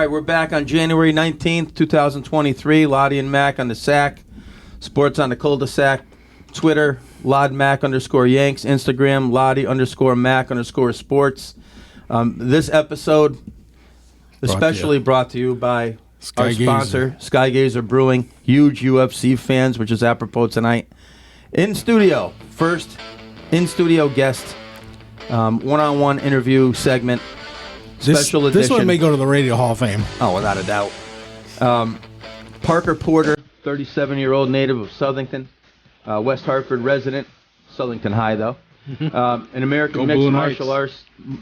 right, we're back on January 19th, 2023. Loddy and Mac on the SAC. Sports on the cul-de-sac. Twitter, LodMac_Yanks. Instagram, Loddy_Mac_sports. This episode especially brought to you by our sponsor, Skygazer Brewing. Huge UFC fans, which is apropos tonight. In studio, first in-studio guest, one-on-one interview segment. Special edition. This one may go to the Radio Hall of Fame. Oh, without a doubt. Parker Porter, 37-year-old native of Southington, West Hartford resident, Southington High, though. An American mixed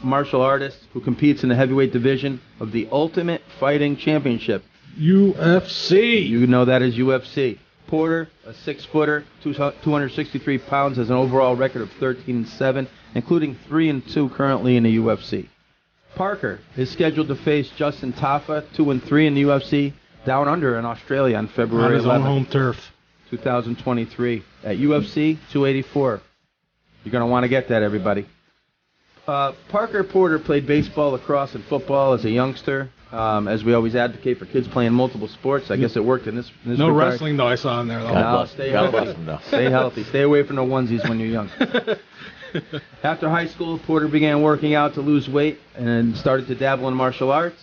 martial artist who competes in the heavyweight division of the Ultimate Fighting Championship. UFC. You know that as UFC. Porter, a 6-footer, 263 pounds, has an overall record of 13-7, including 3-2 currently in the UFC. Parker is scheduled to face Justin Tafa, 2-3 in the UFC, down under in Australia on February 11th. On his own home turf. 2023 at UFC 284. You're going to want to get that, everybody. Parker Porter played baseball, lacrosse, and football as a youngster. As we always advocate for kids playing multiple sports. I guess it worked in this no regard. Wrestling, though, I saw in there. Though. No, stay healthy. Stay healthy. Stay away from the onesies when you're young. After high school, Porter began working out to lose weight and started to dabble in martial arts.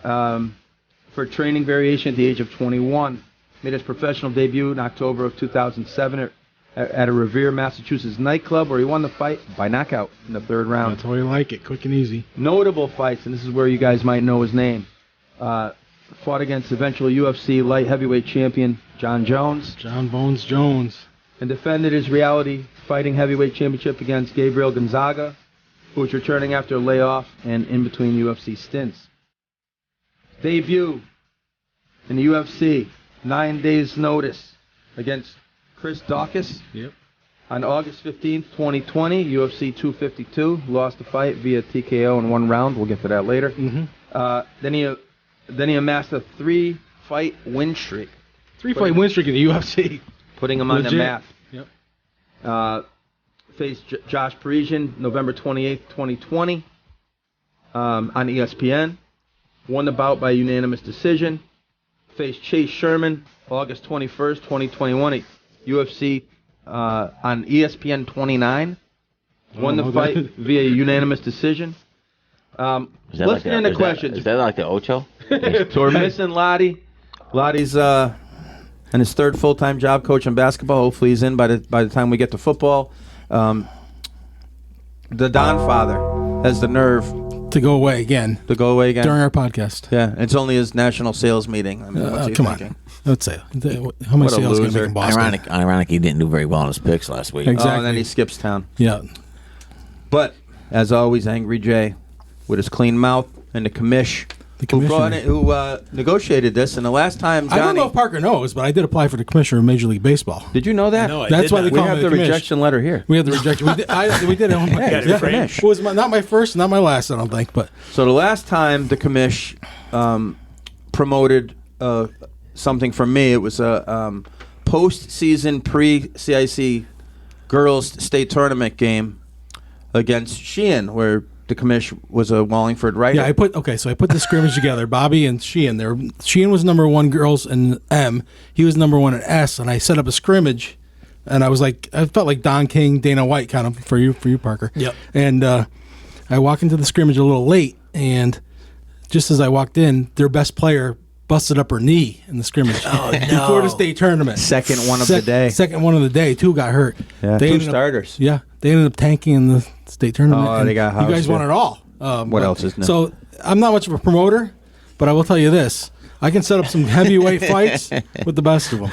For training variation at the age of 21. Made his professional debut in October of 2007 at a Revere, Massachusetts nightclub where he won the fight by knockout in the third round. That's how you like it, quick and easy. Notable fights, and this is where you guys might know his name. Fought against eventual UFC light heavyweight champion John Jones. John Bones Jones. And defended his reality fighting heavyweight championship against Gabriel Gonzaga, who was returning after a layoff and in between UFC stints. Debut in the UFC, 9 days notice against Chris Dawkins. Yep. On August 15th, 2020, UFC 252, lost the fight via TKO in one round. We'll get to that later. Mm-hmm. Then he amassed a 3-fight win streak. 3-fight win streak in the UFC. Putting him on the map. Yep. Faced Josh Parisian November 28th, 2020 on ESPN. Won the bout by unanimous decision. Faced Chase Sherman August 21st, 2021 at UFC on ESPN 29. Won the fight via unanimous decision. Listening to questions. Is that like the Ocho? So we're missing Loddy. Loddy's in his third full-time job coaching basketball. Hopefully he's in by the time we get to football. The Don father has the nerve to go away again during our podcast. Yeah, it's only his national sales meeting. I mean, what's he thinking? On. Let's say how many sales can he make in Boston? Ironic, he didn't do very well in his picks last week. Exactly. Oh, and then he skips town. Yeah. But as always, Angry Jay with his clean mouth and the commish. Who negotiated this, and the last time Johnny... I don't know if Parker knows, but I did apply for the commissioner of Major League Baseball. Did you know that? No, that's why they call me the commish. We have the rejection letter here. We have the rejection. We did it on my... It was not my first, not my last, I don't think. But so the last time the commish promoted something for me, it was a post-season pre-CIC girls state tournament game against Sheehan, where... The commish was a Wallingford writer. Yeah, I put the scrimmage together. Bobby and Sheehan. Sheehan was number one girls in M. He was number one in S. And I set up a scrimmage, and I felt like Don King, Dana White kind of for you, Parker. Yep. And I walk into the scrimmage a little late, and just as I walked in, their best player busted up her knee in the scrimmage before the state tournament. Second one of the day. Second one of the day. Two got hurt. Yeah, two starters. They ended up tanking in the state tournament. Oh, they got housed. You guys won it all. What else is new? So I'm not much of a promoter, but I will tell you this. I can set up some heavyweight fights with the best of them.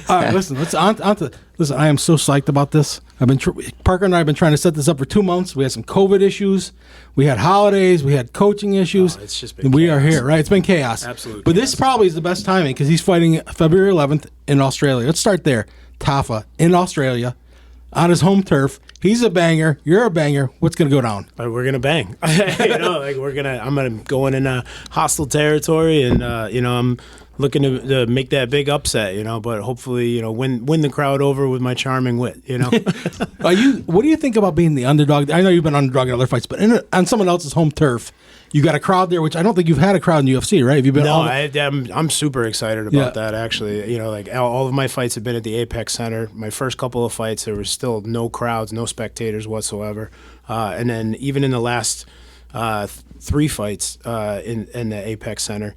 All right, listen. Listen, I am so psyched about this. Parker and I have been trying to set this up for 2 months. We had some COVID issues. We had holidays. We had coaching issues. It's just been we chaos. are here, right? It's been chaos. Absolutely. But this probably is the best timing because he's fighting February 11th in Australia. Let's start there. Tafa in Australia on his home turf. He's a banger. You're a banger. What's going to go down? We're going to bang. I'm going to go in a hostile territory, and, I'm looking to make that big upset, but hopefully, win the crowd over with my charming wit, What do you think about being the underdog? I know you've been underdog in other fights, but on someone else's home turf, You got a crowd there, which I don't think you've had a crowd in UFC, right? Have you been? No, all the- I'm super excited about that. Actually, like all of my fights have been at the Apex Center. My first couple of fights, there was still no crowds, no spectators whatsoever. And then even in the last 3 fights in the Apex Center,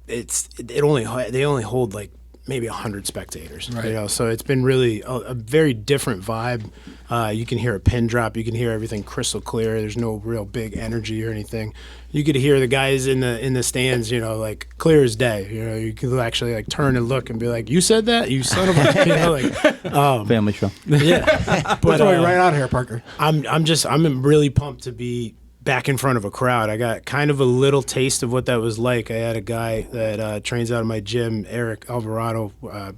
they only hold like maybe 100 spectators. Right. So it's been really a very different vibe. You can hear a pin drop. You can hear everything crystal clear. There's no real big energy or anything. You could hear the guys in the stands, like clear as day. You could actually like turn and look and be like, "You said that, you son of a," Family show. Yeah. But right out here, Parker. I'm really pumped to be back in front of a crowd. I got kind of a little taste of what that was like. I had a guy that trains out of my gym, Eric Alvarado,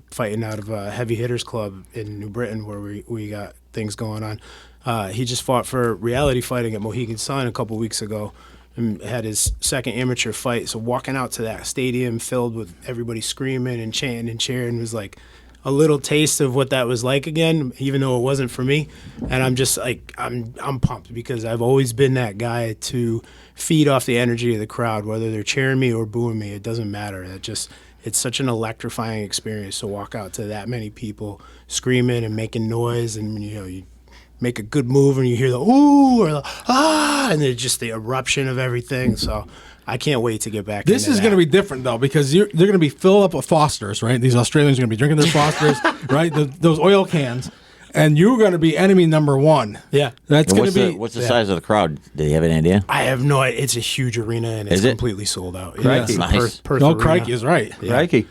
fighting out of Heavy Hitters Club in New Britain, where we got things going on. He just fought for reality fighting at Mohegan Sun a couple weeks ago and had his second amateur fight. So walking out to that stadium filled with everybody screaming and chanting and cheering was like a little taste of what that was like again, even though it wasn't for me. And I'm just like, I'm pumped because I've always been that guy to feed off the energy of the crowd, whether they're cheering me or booing me. It doesn't matter. It's such an electrifying experience to walk out to that many people screaming and making noise, and you make a good move and you hear the ooh or the ah, and then just the eruption of everything. So I can't wait to get back. This is going to be different though, because they're going to be filled up with Fosters, right? These Australians are going to be drinking their Fosters, right? Those oil cans, and you're going to be enemy number one. Yeah, that's going to be. What's the size of the crowd? Do you have an idea? I have no idea. It's a huge arena and it's completely sold out. Crikey. Nice. Perth No, Arena. Crikey is right. Yeah. Crikey.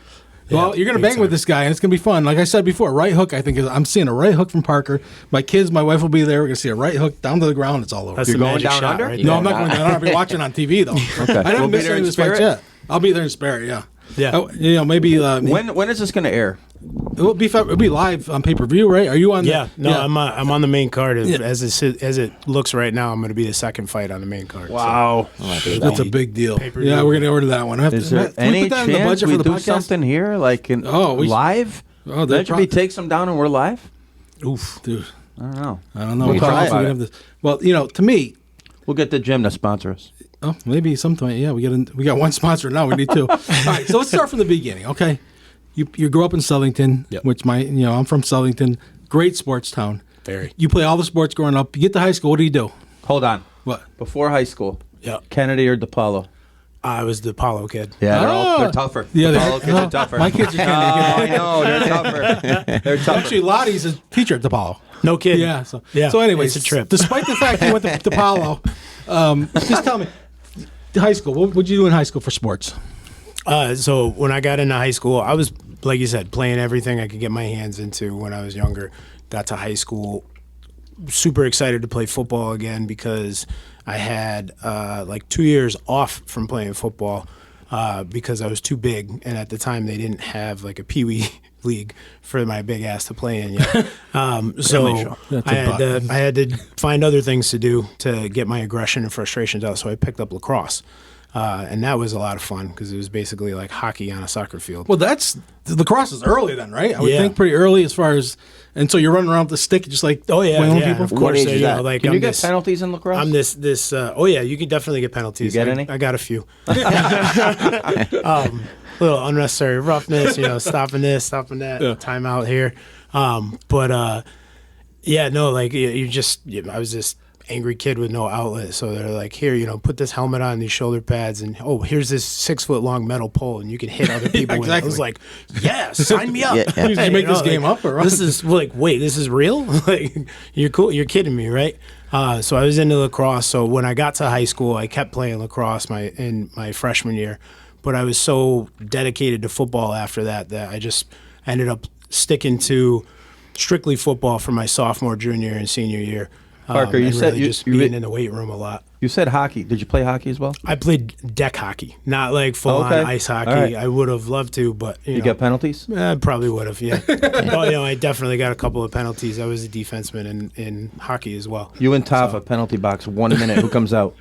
Well, you're going to bang with this guy, and it's going to be fun. Like I said before, right hook, I think, I'm seeing a right hook from Parker. My kids, my wife will be there. We're going to see a right hook down to the ground. It's all over. That's You're the going magic down shot under? right No, there. I'm not going down. I'll be watching on TV, though. Okay. I haven't We'll be missed there any in of this fight spirit? yet. I'll be there in spirit, yeah. Yeah. Maybe When is this going to air? it'll be live on pay-per-view, right? Are you on Yeah, the, I'm on the main card. As it looks right now, I'm going to be the second fight on the main card. Wow. That's a big deal. Pay-per-view. Yeah, we're going to order that one. Is there Can we any put that in the chance budget we for the do podcast? something here, like live? Oh, they Imagine we take some down and we're live? Oof, dude. I don't know. I don't know. We'll How try else we about can it. have this? Well, to me, We'll get the gym to sponsor us. oh, maybe sometime. Yeah, we got one sponsor now. We need two. All right, so let's start from the beginning, okay? You grew up in Southington, Yep. which I'm from Southington. Great sports town. Very. You play all the sports growing up. You get to high school. What do you do? Hold on. What? Before high school, Yeah. Kennedy or DePaulo? I was the Apollo kid. Yeah, they're Ah. tougher. Yeah, DePaulo kids are tougher. My kids are No, kind I know. They're tougher. They're tougher. Actually, Lottie's a teacher at DePaulo. No kid. Yeah. So Yeah, anyways, it's a trip. Despite the fact you went to DePaulo, just tell me, high school. What would you do in high school for sports? So when I got into high school, I was, like you said, playing everything I could get my hands into when I was younger. Got to high school, super excited to play football again because I had like 2 years off from playing football because I was too big, and at the time they didn't have like a peewee league for my big ass to play in yet. So That's I had to find other things to do to get my aggression and frustrations out. So I picked up lacrosse. And that was a lot of fun because it was basically like hockey on a soccer field. Well, lacrosse is early then, right? I would Yeah. think pretty early as far as, and so you're running around with the stick just like wailing people. Of course. age is that? Like, Can I'm you get this, penalties in lacrosse? I'm this. Oh yeah, you can definitely get penalties. You get I- any? I got a few. Little unnecessary roughness, stopping this, stopping that, timeout here. I was this angry kid with no outlet, so they're like, here, put this helmet on, these shoulder pads, and here's this 6 foot long metal pole, and you can hit other people with it. I exactly. was like, yeah, sign me up. Yeah. Did you make this game up or what? This is like, wait, this is real? Like, you're cool? You're kidding me, right? So I was into lacrosse. So when I got to high school, I kept playing lacrosse in my freshman year, but I was so dedicated to football after that I just ended up sticking to strictly football for my sophomore, junior, and senior year. Parker, you and said really just being in the weight room a lot. You said hockey. Did you play hockey as well? I played deck hockey, not like full on Okay. ice hockey. All right. I would have loved to, but You get penalties? I probably would have, yeah. But, I definitely got a couple of penalties. I was a defenseman in hockey as well. You and Tafa, penalty box, 1 minute. Who comes out?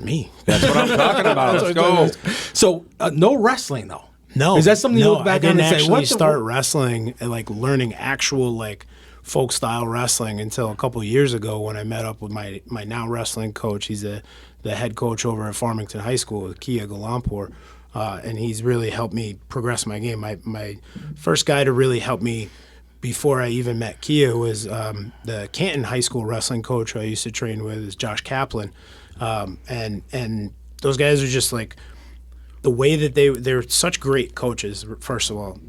Me. That's what I'm talking about. Let's go. So no wrestling though. No. Is that something you look back I on didn't and say, actually what the- start wrestling and like learning actual like folk style wrestling until a couple of years ago when I met up with my now wrestling coach. He's the head coach over at Farmington High School, Kia Galampur, and he's really helped me progress my game. My first guy to really help me before I even met Kia was the Canton High School wrestling coach who I used to train with, is Josh Kaplan, and those guys are just like, the way that they're such great coaches, first of all,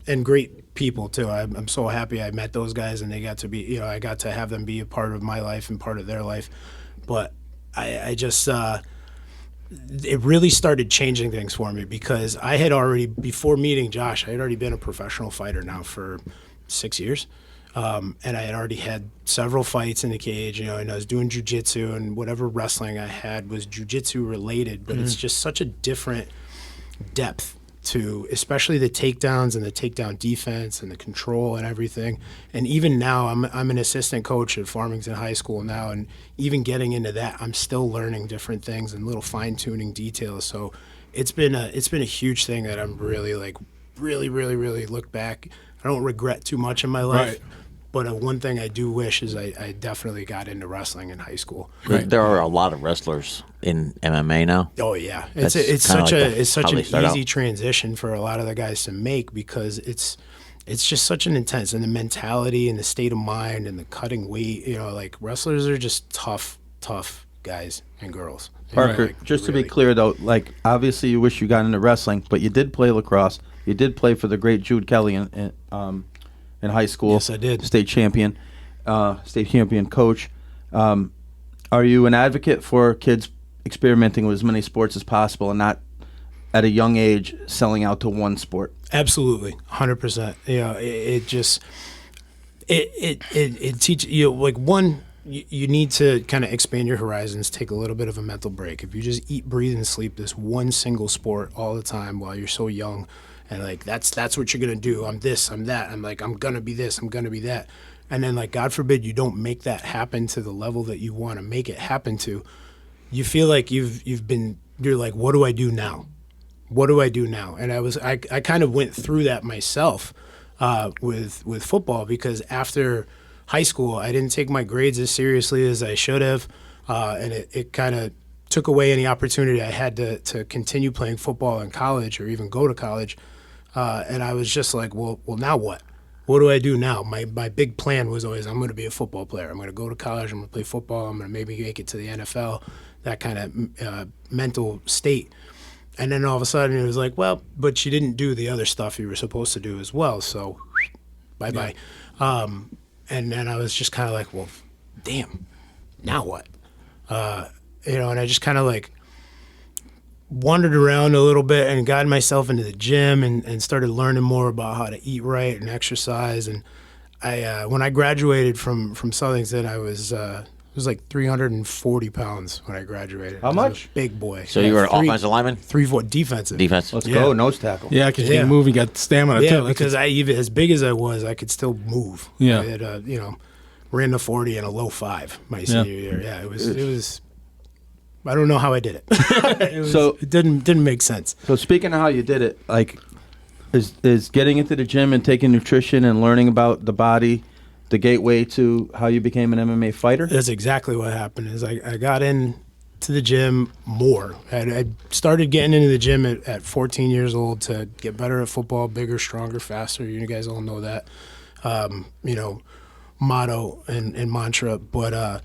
and great people too. I'm so happy I met those guys and they got to be, I got to have them be a part of my life and part of their life. But I just, it really started changing things for me, because I had already, before meeting Josh, I had already been a professional fighter now for 6 years. And I had already had several fights in the cage, and I was doing jiu-jitsu, and whatever wrestling I had was jiu-jitsu related, but it's just such a different depth to, especially the takedowns and the takedown defense and the control and everything. And even now, I'm an assistant coach at Farmington High School now, and even getting into that, I'm still learning different things and little fine-tuning details. So it's been a huge thing that I'm really really look back. I don't regret too much in my life. Right. But one thing I do wish is I definitely got into wrestling in high school. Right. There are a lot of wrestlers in MMA now. Oh yeah, That's it's kinda such like it's such how an they start easy out. transition for a lot of the guys to make, because it's just such an intense, and the mentality and the state of mind and the cutting weight. Like wrestlers are just tough guys and girls. Parker, Like, just to be really. clear though, like obviously you wish you got into wrestling, but you did play lacrosse. You did play for the great Jude Kelly in high school. Yes, I did. State champion coach. Are you an advocate for kids experimenting with as many sports as possible and not at a young age selling out to one sport? Absolutely, 100%. It just it teaches you, like, one, you need to kind of expand your horizons, take a little bit of a mental break. If you just eat, breathe, and sleep this one single sport all the time while you're so young, and like that's what you're gonna do. I'm this, I'm that. I'm gonna be this, I'm gonna be that. And then, like, God forbid you don't make that happen to the level that you want to make it happen to. You feel like you're like, what do I do now? What do I do now? And I kind of went through that myself with football, because after high school, I didn't take my grades as seriously as I should have, and it kind of took away any opportunity I had to continue playing football in college or even go to college. And I was just like, well, now what? What do I do now? My big plan was always, I'm going to be a football player. I'm going to go to college. I'm going to play football. I'm going to maybe make it to the NFL, that kind of mental state. And then all of a sudden it was like, well, but you didn't do the other stuff you were supposed to do as well. So bye-bye. And then I was just kind of like, well, damn, now what? And I just kind of like wandered around a little bit and got myself into the gym and started learning more about how to eat right and exercise. And when I graduated from Southington, I was like 340 pounds when I graduated. How I was much? a big boy. So you were an offensive lineman? 3-4 defensive. Defense. Let's Yeah. go, nose tackle. Yeah, because you Yeah. can move and got stamina Yeah, too. That's because I, even as big as I was, I could still move. Yeah. I had ran the 40 and a low 5 my senior year. Yeah, it was. I don't know how I did it. It didn't make sense. So speaking of how you did it, like, is getting into the gym and taking nutrition and learning about the body the gateway to how you became an MMA fighter? That's exactly what happened. Is I got into the gym more. I started getting into the gym at 14 years old to get better at football, bigger, stronger, faster. You guys all know that, motto and mantra. But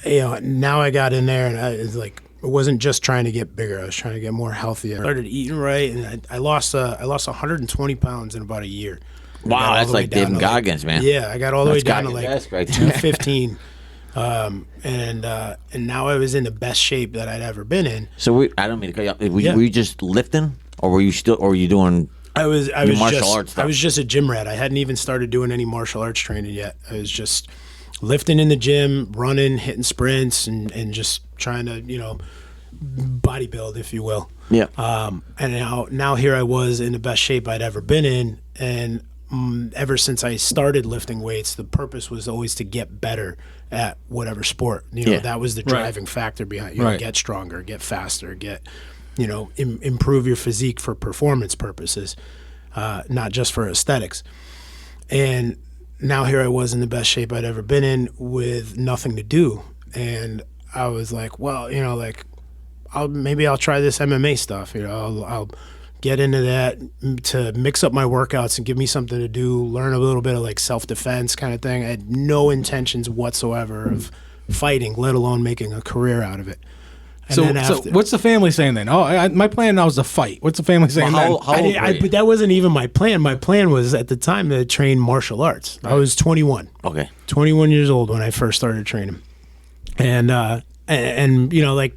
now I got in there, and it wasn't just trying to get bigger. I was trying to get more healthy. I started eating right, and I lost 120 pounds in about a year. I got Wow, all that's the way like down David to, Goggins, man. Yeah, I got all the way That's down to Goggins-esque like right there. 215. And now I was in the best shape that I'd ever been in. So I don't mean to cut you off. Were Yeah. you just lifting, or were you doing? I was martial arts stuff. I was just a gym rat. I hadn't even started doing any martial arts training yet. I was just lifting in the gym, running, hitting sprints, and just trying to bodybuild, if you will. Yeah. And now here I was in the best shape I'd ever been in, and ever since I started lifting weights, the purpose was always to get better at whatever sport. Yeah. That was the driving factor behind Right. get stronger, get faster, get improve your physique for performance purposes, not just for aesthetics. And now here I was in the best shape I'd ever been in with nothing to do. And I was like, well, like maybe I'll try this MMA stuff. I'll get into that to mix up my workouts and give me something to do, learn a little bit of like self-defense kind of thing. I had no intentions whatsoever of fighting, let alone making a career out of it. And so what's the family saying then? Oh, my plan now is to fight. What's the family saying Well, then? how old were you? But that wasn't even my plan. My plan was at the time to train martial arts. I was 21. Okay. 21 years old when I first started training. And like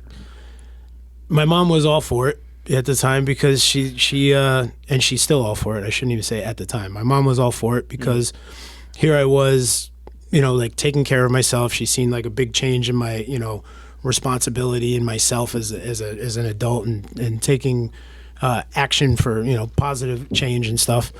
my mom was all for it at the time because she and she's still all for it. I shouldn't even say at the time. My mom was all for it because here I was, like taking care of myself. She's seen like a big change in my, responsibility in myself as an adult and taking action for, positive change and stuff.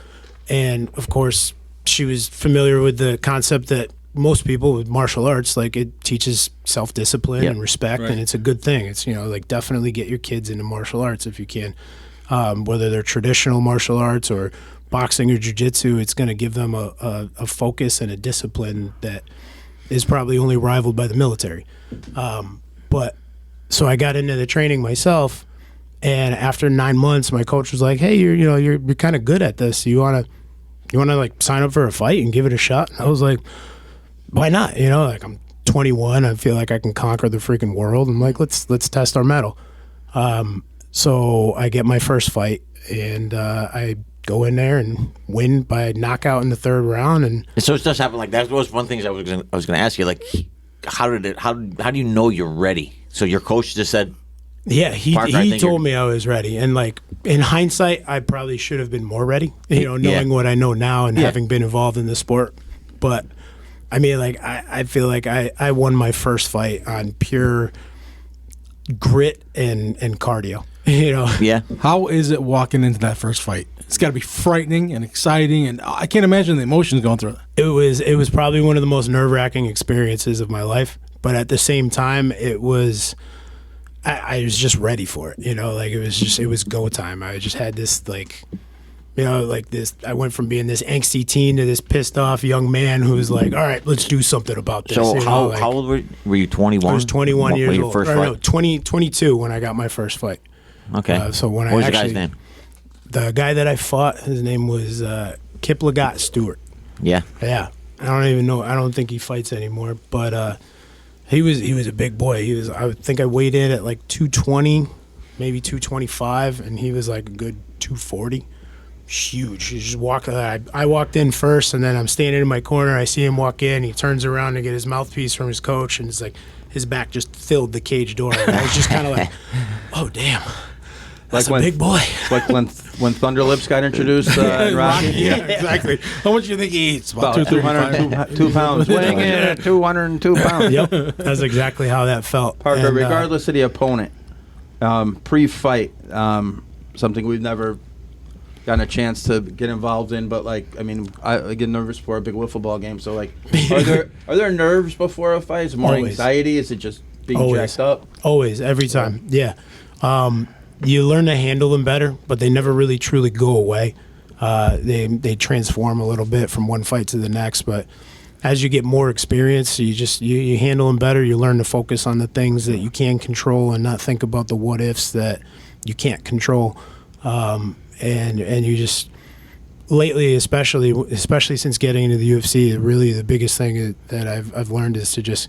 And of course, she was familiar with the concept that most people with martial arts, like it teaches self-discipline and respect, and it's a good thing. It's, like definitely get your kids into martial arts if you can, whether they're traditional martial arts or boxing or jiu-jitsu. It's going to give them a focus and a discipline that is probably only rivaled by the military. But so I got into the training myself, and after 9 months, my coach was like, "Hey, you're kind of good at this. You wanna like sign up for a fight and give it a shot?" And I was like, "Why not? Like I'm 21. I feel like I can conquer the freaking world. I'm like, let's test our mettle." So I get my first fight, and I go in there and win by knockout in the third round. And So it just happened like that. Was one thing I was going to ask you. Like, how do you know you're ready? So your coach just said, yeah, Parker, he told me I was ready. And like in hindsight, I probably should have been more ready, knowing what I know now and having been involved in the sport. But I mean, like I feel like I won my first fight on pure grit and cardio. Yeah. How is it walking into that first fight? It's got to be frightening and exciting, and I can't imagine the emotions going through it. It was probably one of the most nerve-wracking experiences of my life, but at the same time, it was I was just ready for it. Like it was go time. I just had this like this. I went from being this angsty teen to this pissed off young man who was like, all right, let's do something about this. So how old were you? 21. I was 21 years old. First fight? 22 when I got my first fight. Okay. So when what was the guy's name? The guy that I fought, his name was Kip Legat Stewart. Yeah. Yeah. I don't even know. I don't think he fights anymore, but he was a big boy. I think I weighed in at like 220, maybe 225, and he was like a good 240. Huge. He just walked. I walked in first, and then I'm standing in my corner. I see him walk in. He turns around to get his mouthpiece from his coach, and it's like his back just filled the cage door. And I was just kind of like, oh damn. That's a big boy. Like when Thunder Lips got introduced in Rocky. Yeah, exactly. How much do you think he eats? About 202 pounds. Weighing in at 202 pounds. Yep. That's exactly how that felt. Parker, And, regardless of the opponent, pre-fight, something we've never gotten a chance to get involved in, but like, I mean, I get nervous for a big wiffle ball game. So like, are there nerves before a fight? Is it more anxiety? Is it just being jacked up? Always, every time. Yeah. You learn to handle them better, but they never really truly go away. They transform a little bit from one fight to the next, but as you get more experience, you handle them better. You learn to focus on the things that you can control and not think about the what ifs that you can't control. And you just lately, especially since getting into the UFC, really the biggest thing that I've learned is to just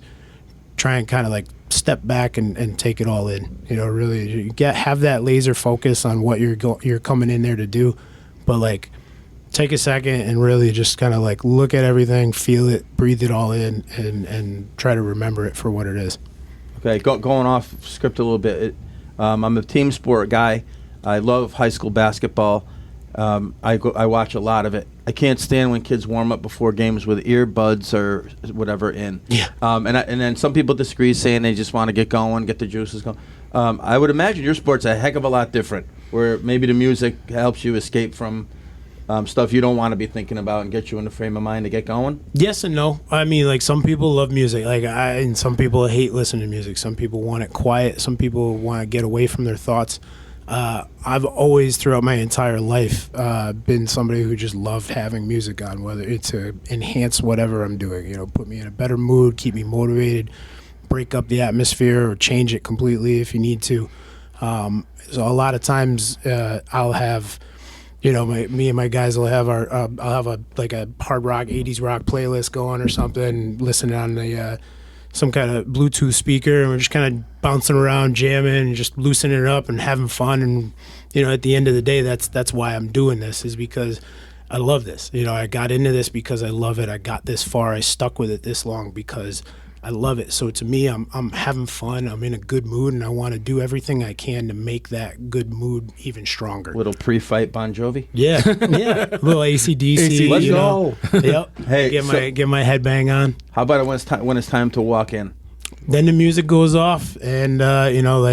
try and kind of like step back and take it all in. Really have that laser focus on what you're coming in there to do, but like take a second and really just kind of like look at everything, feel it, breathe it all in, and try to remember it for what it is. Okay, going off script a little bit. I'm a team sport guy. I love high school basketball. I watch a lot of it. I can't stand when kids warm up before games with earbuds or whatever in. Yeah. And then some people disagree, saying they just want to get going, get the juices going. I would imagine your sport's a heck of a lot different, where maybe the music helps you escape from stuff you don't want to be thinking about and get you in the frame of mind to get going. Yes and no. I mean, like some people love music, and some people hate listening to music. Some people want it quiet. Some people want to get away from their thoughts. I've always, throughout my entire life, been somebody who just loved having music on, whether it's to enhance whatever I'm doing, put me in a better mood, keep me motivated, break up the atmosphere or change it completely if you need to. So a lot of times I'll have, me and my guys will have I'll have a hard rock, 80s rock playlist going or something, listening on the some kind of Bluetooth speaker, and we're just kind of bouncing around, jamming, and just loosening it up and having fun. And at the end of the day, that's why I'm doing this, is because I love this. I got into this because I love it. I got this far. I stuck with it this long because I love it. So to me, I'm having fun. I'm in a good mood, and I want to do everything I can to make that good mood even stronger. Little pre-fight Bon Jovi. Yeah, yeah. A little AC/DC. Let's go. Yep. Hey, get my headbang on. How about when it's time to walk in? Then the music goes off, and do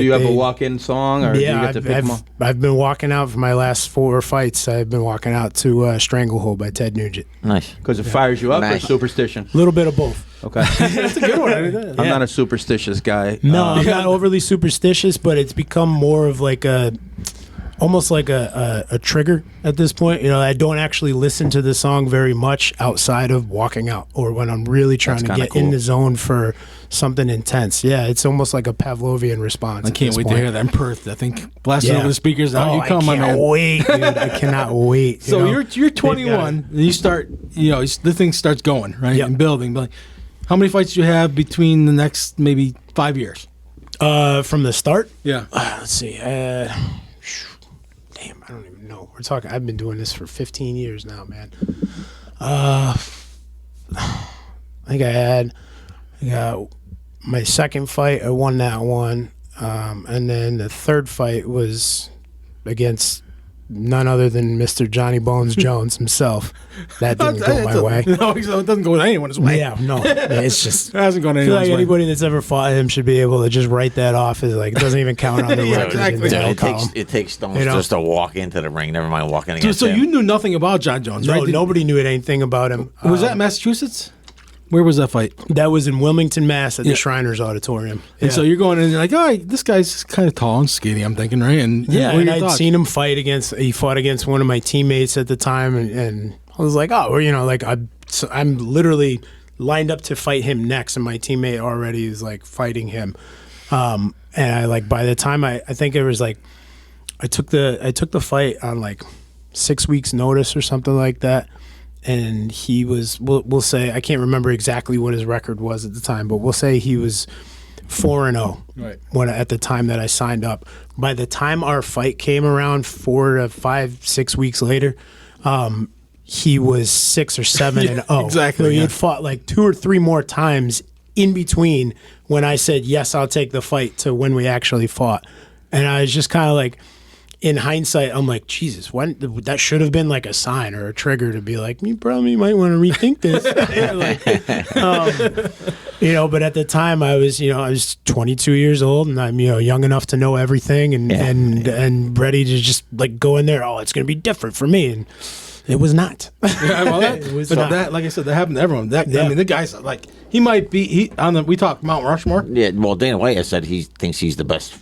you have a walk-in song, or do you get to pick them up? I've been walking out for my last 4 fights. I've been walking out to Stranglehold by Ted Nugent. Nice. Because it fires you up, Nice. or superstition? A little bit of both. Okay. That's a good one. I'm not a superstitious guy. No, I'm not overly superstitious, but it's become more of almost like a trigger at this point. I don't actually listen to the song very much outside of walking out or when I'm really trying to get in the zone for something intense. Yeah, it's almost like a Pavlovian response. I can't wait to hear that in Perth. I think blasting over the speakers. Out you come, my man. I can't wait, dude. I cannot wait. So you're 21, and you start, the thing starts going, right? Yep. And building. But how many fights do you have between the next maybe 5 years? From the start? Yeah. Let's see. Damn, I don't even know. I've been doing this for 15 years now, man. I think I got my second fight. I won that one. And then the third fight was against none other than Mr. Johnny Bones Jones himself. That didn't go my way. No, it doesn't go anyone's way. Yeah, no. It's just, It hasn't gone I feel anyone's like way. anybody that's ever fought him should be able to just write that off as it doesn't even count on the Yeah, record. exactly. in the Dude, medal it takes column. it takes stones You know? just to walk into the ring. Never mind walking Dude, against so him. you knew nothing about John Jones, No, right? nobody knew anything about him. Was that Massachusetts? Where was that fight? That was in Wilmington, Mass. at Yeah. the Shriners Auditorium. And so you're going in and you're like, all right, this guy's kind of tall and skinny, I'm thinking, right? And yeah, what are and your I'd thoughts? seen him he fought against one of my teammates at the time, and I was like, I'm literally lined up to fight him next, and my teammate already is like fighting him. And I by the time I think it was I took the fight on 6 weeks notice or something like that. And he was, we'll say, I can't remember exactly what his record was at the time, but we'll say he was 4-0 Right. at the time that I signed up. By the time our fight came around 4 to 5, 6 weeks later, he was 6 or 7-0. exactly, So he yeah. had fought 2 or 3 more times in between when I said, yes, I'll take the fight, to when we actually fought. And I was just kind of in hindsight, I'm like, Jesus, that should have been a sign or a trigger to be like, you probably might want to rethink this. But at the time I was 22 years old, and I'm, young enough to know everything and ready to just go in there. Oh, it's going to be different for me. And it was not. Yeah, well, It was not. that, like I said, that happened to everyone. I Yeah. mean, the guy's he might be, we talk Mount Rushmore. Yeah, well, Dana White has said he thinks he's the best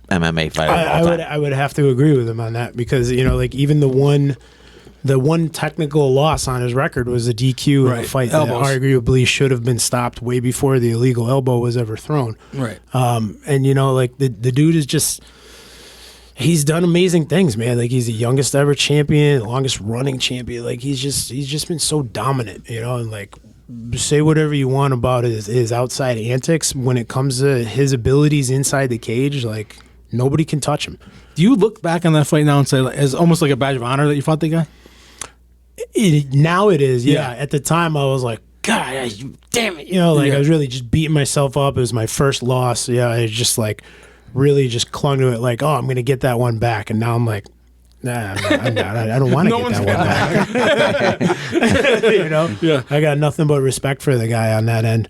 MMA fighter of all time. I would have to agree with him on that, because even the one technical loss on his record was a DQ in a Right. fight Elbows. that arguably should have been stopped way before the illegal elbow was ever thrown. Right. And the dude is just, he's done amazing things, man. He's the youngest ever champion, the longest running champion. He's just been so dominant, and say whatever you want about his outside antics. When it comes to his abilities inside the cage, nobody can touch him. Do you look back on that fight now and say, as almost like a badge of honor that you fought the guy? Now it is, yeah. Yeah. At the time, I was like, God, damn it. I was really just beating myself up. It was my first loss. Yeah, I just really just clung to it oh, I'm going to get that one back. And now I'm like, nah, I'm not. I don't want to get that one back. Yeah. I got nothing but respect for the guy on that end.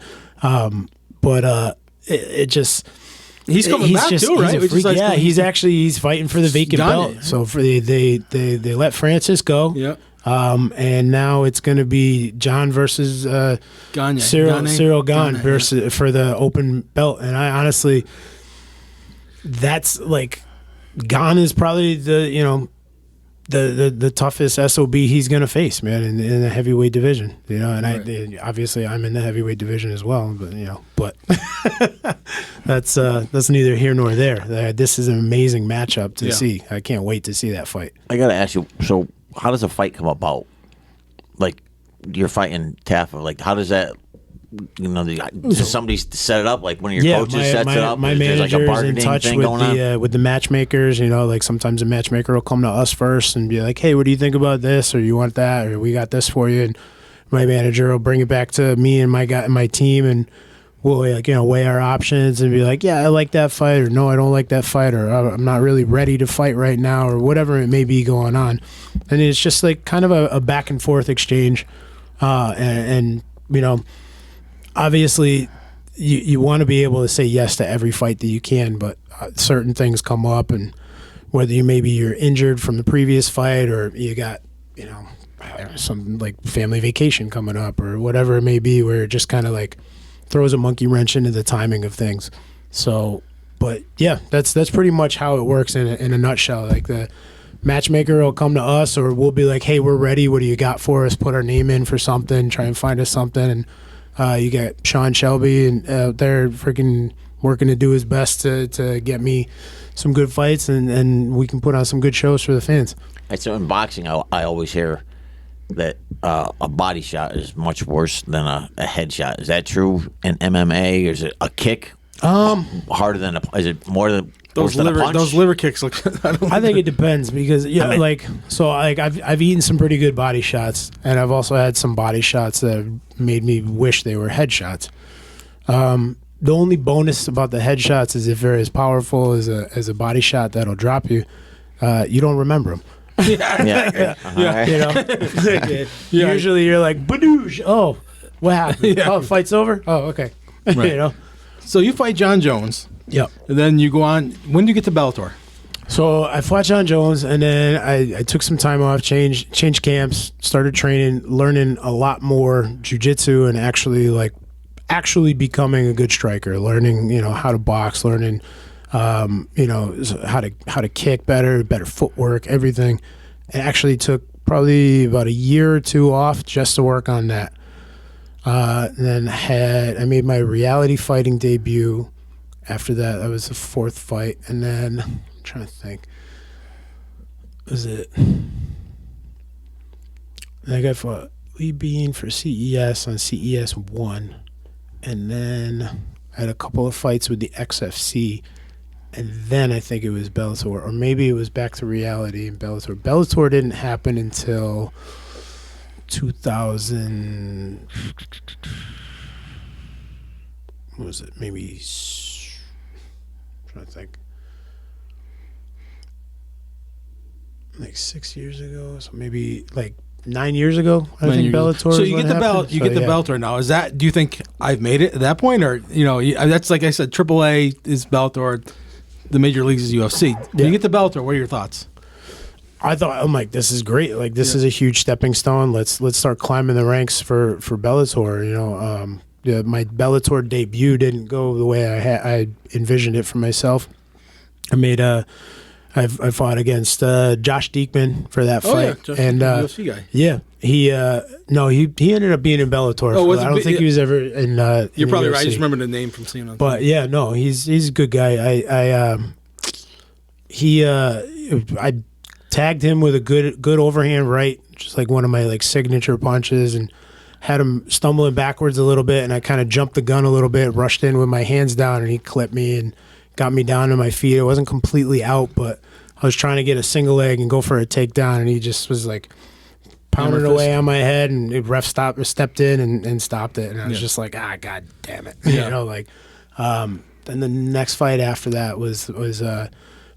But it just... He's coming back too, right? He's a Which is freak. like- Yeah, he's fighting for the vacant done belt. it. So they let Francis go. Yeah. And now it's going to be John versus Gagne. Cyril Gane Gagne, versus for the open belt. And I honestly, that's Gane is probably the toughest SOB he's going to face, man, in the heavyweight division, and right. Obviously I'm in the heavyweight division as well, but that's neither here nor there. This is an amazing matchup to see. I can't wait to see that fight. I got to ask you, so how does a fight come about? Like, you're fighting Tafa, like, how does that, does somebody set it up? Like, one of your coaches sets it up? My There's like a manager's in bargaining touch thing going on? with the matchmakers. Like sometimes a matchmaker will come to us first and be like, "Hey, what do you think about this? Or you want that? Or we got this for you." And my manager will bring it back to me and my team, and we'll weigh our options and be like, "Yeah, I like that fight," or "No, I don't like that fight," or "I'm not really ready to fight right now," or whatever it may be going on. And it's just like kind of a back and forth exchange, and obviously, you want to be able to say yes to every fight that you can, but certain things come up, and whether you're injured from the previous fight, or you got some like family vacation coming up, or whatever it may be, where it just kind of like throws a monkey wrench into the timing of things. So, but yeah, that's pretty much how it works in a nutshell. Like the matchmaker will come to us, or we'll be like, "Hey, we're ready. What do you got for us?" Put our name in for something, try and find us something, and you got Sean Shelby and they're freaking working to do his best to get me some good fights, and we can put on some good shows for the fans. So in boxing, I always hear that a body shot is much worse than a headshot. Is that true in MMA? Or is it a kick harder than is it more than those liver kicks? Look, I think it depends because I've eaten some pretty good body shots, and I've also had some body shots that have made me wish they were headshots. The only bonus about the headshots is if they're as powerful as a body shot that'll drop you, you don't remember them. Usually you're like, badoosh, oh, what happened? Oh, fight's over? Oh, okay. Right. So you fight John Jones. Yep. And then you go on. When do you get to Bellator? So I fought John Jones, and then I took some time off, changed camps, started training, learning a lot more jiu-jitsu, and actually becoming a good striker, learning how to box, learning how to kick better footwork, everything. It actually took probably about a year or two off just to work on that. Then I made my reality fighting debut. After that, that was the fourth fight, and then I'm trying to think. Was it? I think I fought Lee Bean for CES on CES 1, and then I had a couple of fights with the XFC. And then I think it was Bellator, or maybe it was back to reality in Bellator. Bellator didn't happen until 2000. What was it? Maybe. I'm trying to think. Like 6 years ago, so maybe like 9 years ago. I think Bellator. So you get the belt. You get the Bellator now. Is that? Do you think I've made it at that point, or that's like I said, AAA is Bellator. The major leagues is UFC. When you get the Bellator, what are your thoughts? I thought, I'm like, this is great. Like, this is a huge stepping stone. Let's start climbing the ranks for Bellator. My Bellator debut didn't go the way I envisioned it for myself. I fought against Josh Diekman for that fight. Josh, and UFC guy. Yeah, he ended up being in Bellator. I don't think he was ever in. You're probably right. I UFC. just remember the name from seeing him. But yeah, no, he's a good guy. I tagged him with a good overhand right, just like one of my signature punches, and had him stumbling backwards a little bit, and I kind of jumped the gun a little bit, rushed in with my hands down, and he clipped me and got me down to my feet. I wasn't completely out, but I was trying to get a single leg and go for a takedown, and he just was like pounding away on my head, and the ref stepped in and stopped it, and I was just like, god damn it. Then the next fight after that was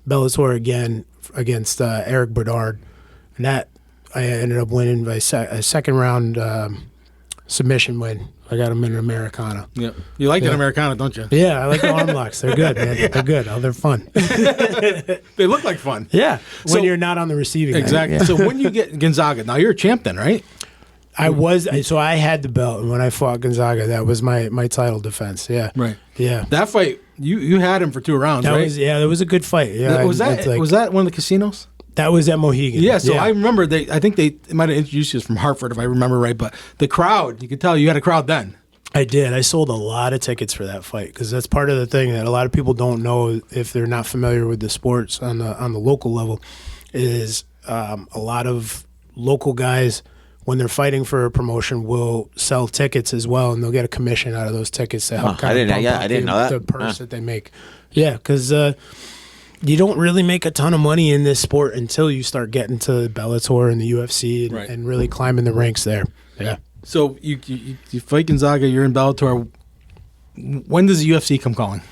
Bellator again against Eric Bernard, and that I ended up winning by a second round submission win. I got him in an Americana. Yeah, you like that Americana, don't you? Yeah, I like the arm locks. They're good, man. They're good. Oh, they're fun. They look like fun. Yeah, when you're not on the receiving end. Exactly. Yeah. So when you get Gonzaga, now you're a champ then, right? I had the belt, and when I fought Gonzaga, that was my title defense. Yeah, Right. yeah. That fight, you had him for 2 rounds, That right? that was a good fight. Yeah, was that one of the casinos? that was at Mohegan? Yeah, so I remember I think they might have introduced you from Hartford if I remember right, but the crowd, you could tell you had a crowd then. I did. I sold a lot of tickets for that fight because that's part of the thing that a lot of people don't know if they're not familiar with the sports on the local level. Is a lot of local guys when they're fighting for a promotion will sell tickets as well, and they'll get a commission out of those tickets to help I didn't know that. the purse that they make. Yeah, because you don't really make a ton of money in this sport until you start getting to Bellator and the UFC and, Right. and really climbing the ranks there. Yeah. So you fight Gonzaga, you're in Bellator. When does the UFC come calling?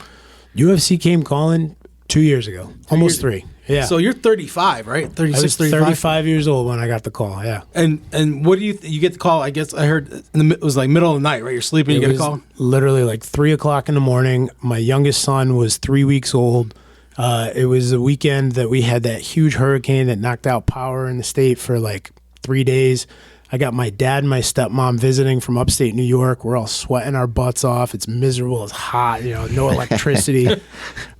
UFC came calling 2 years ago, almost 3. Yeah. So you're 35, right? I 36, was 35? 35 years old when I got the call. Yeah. And what do you get the call? I guess I heard it was like middle of the night, right? You're sleeping, you It get a was call? literally like 3 o'clock in the morning. My youngest son was 3 weeks old. It was a weekend that we had that huge hurricane that knocked out power in the state for like 3 days. I got my dad and my stepmom visiting from upstate New York. We're all sweating our butts off. It's miserable. It's hot. No electricity.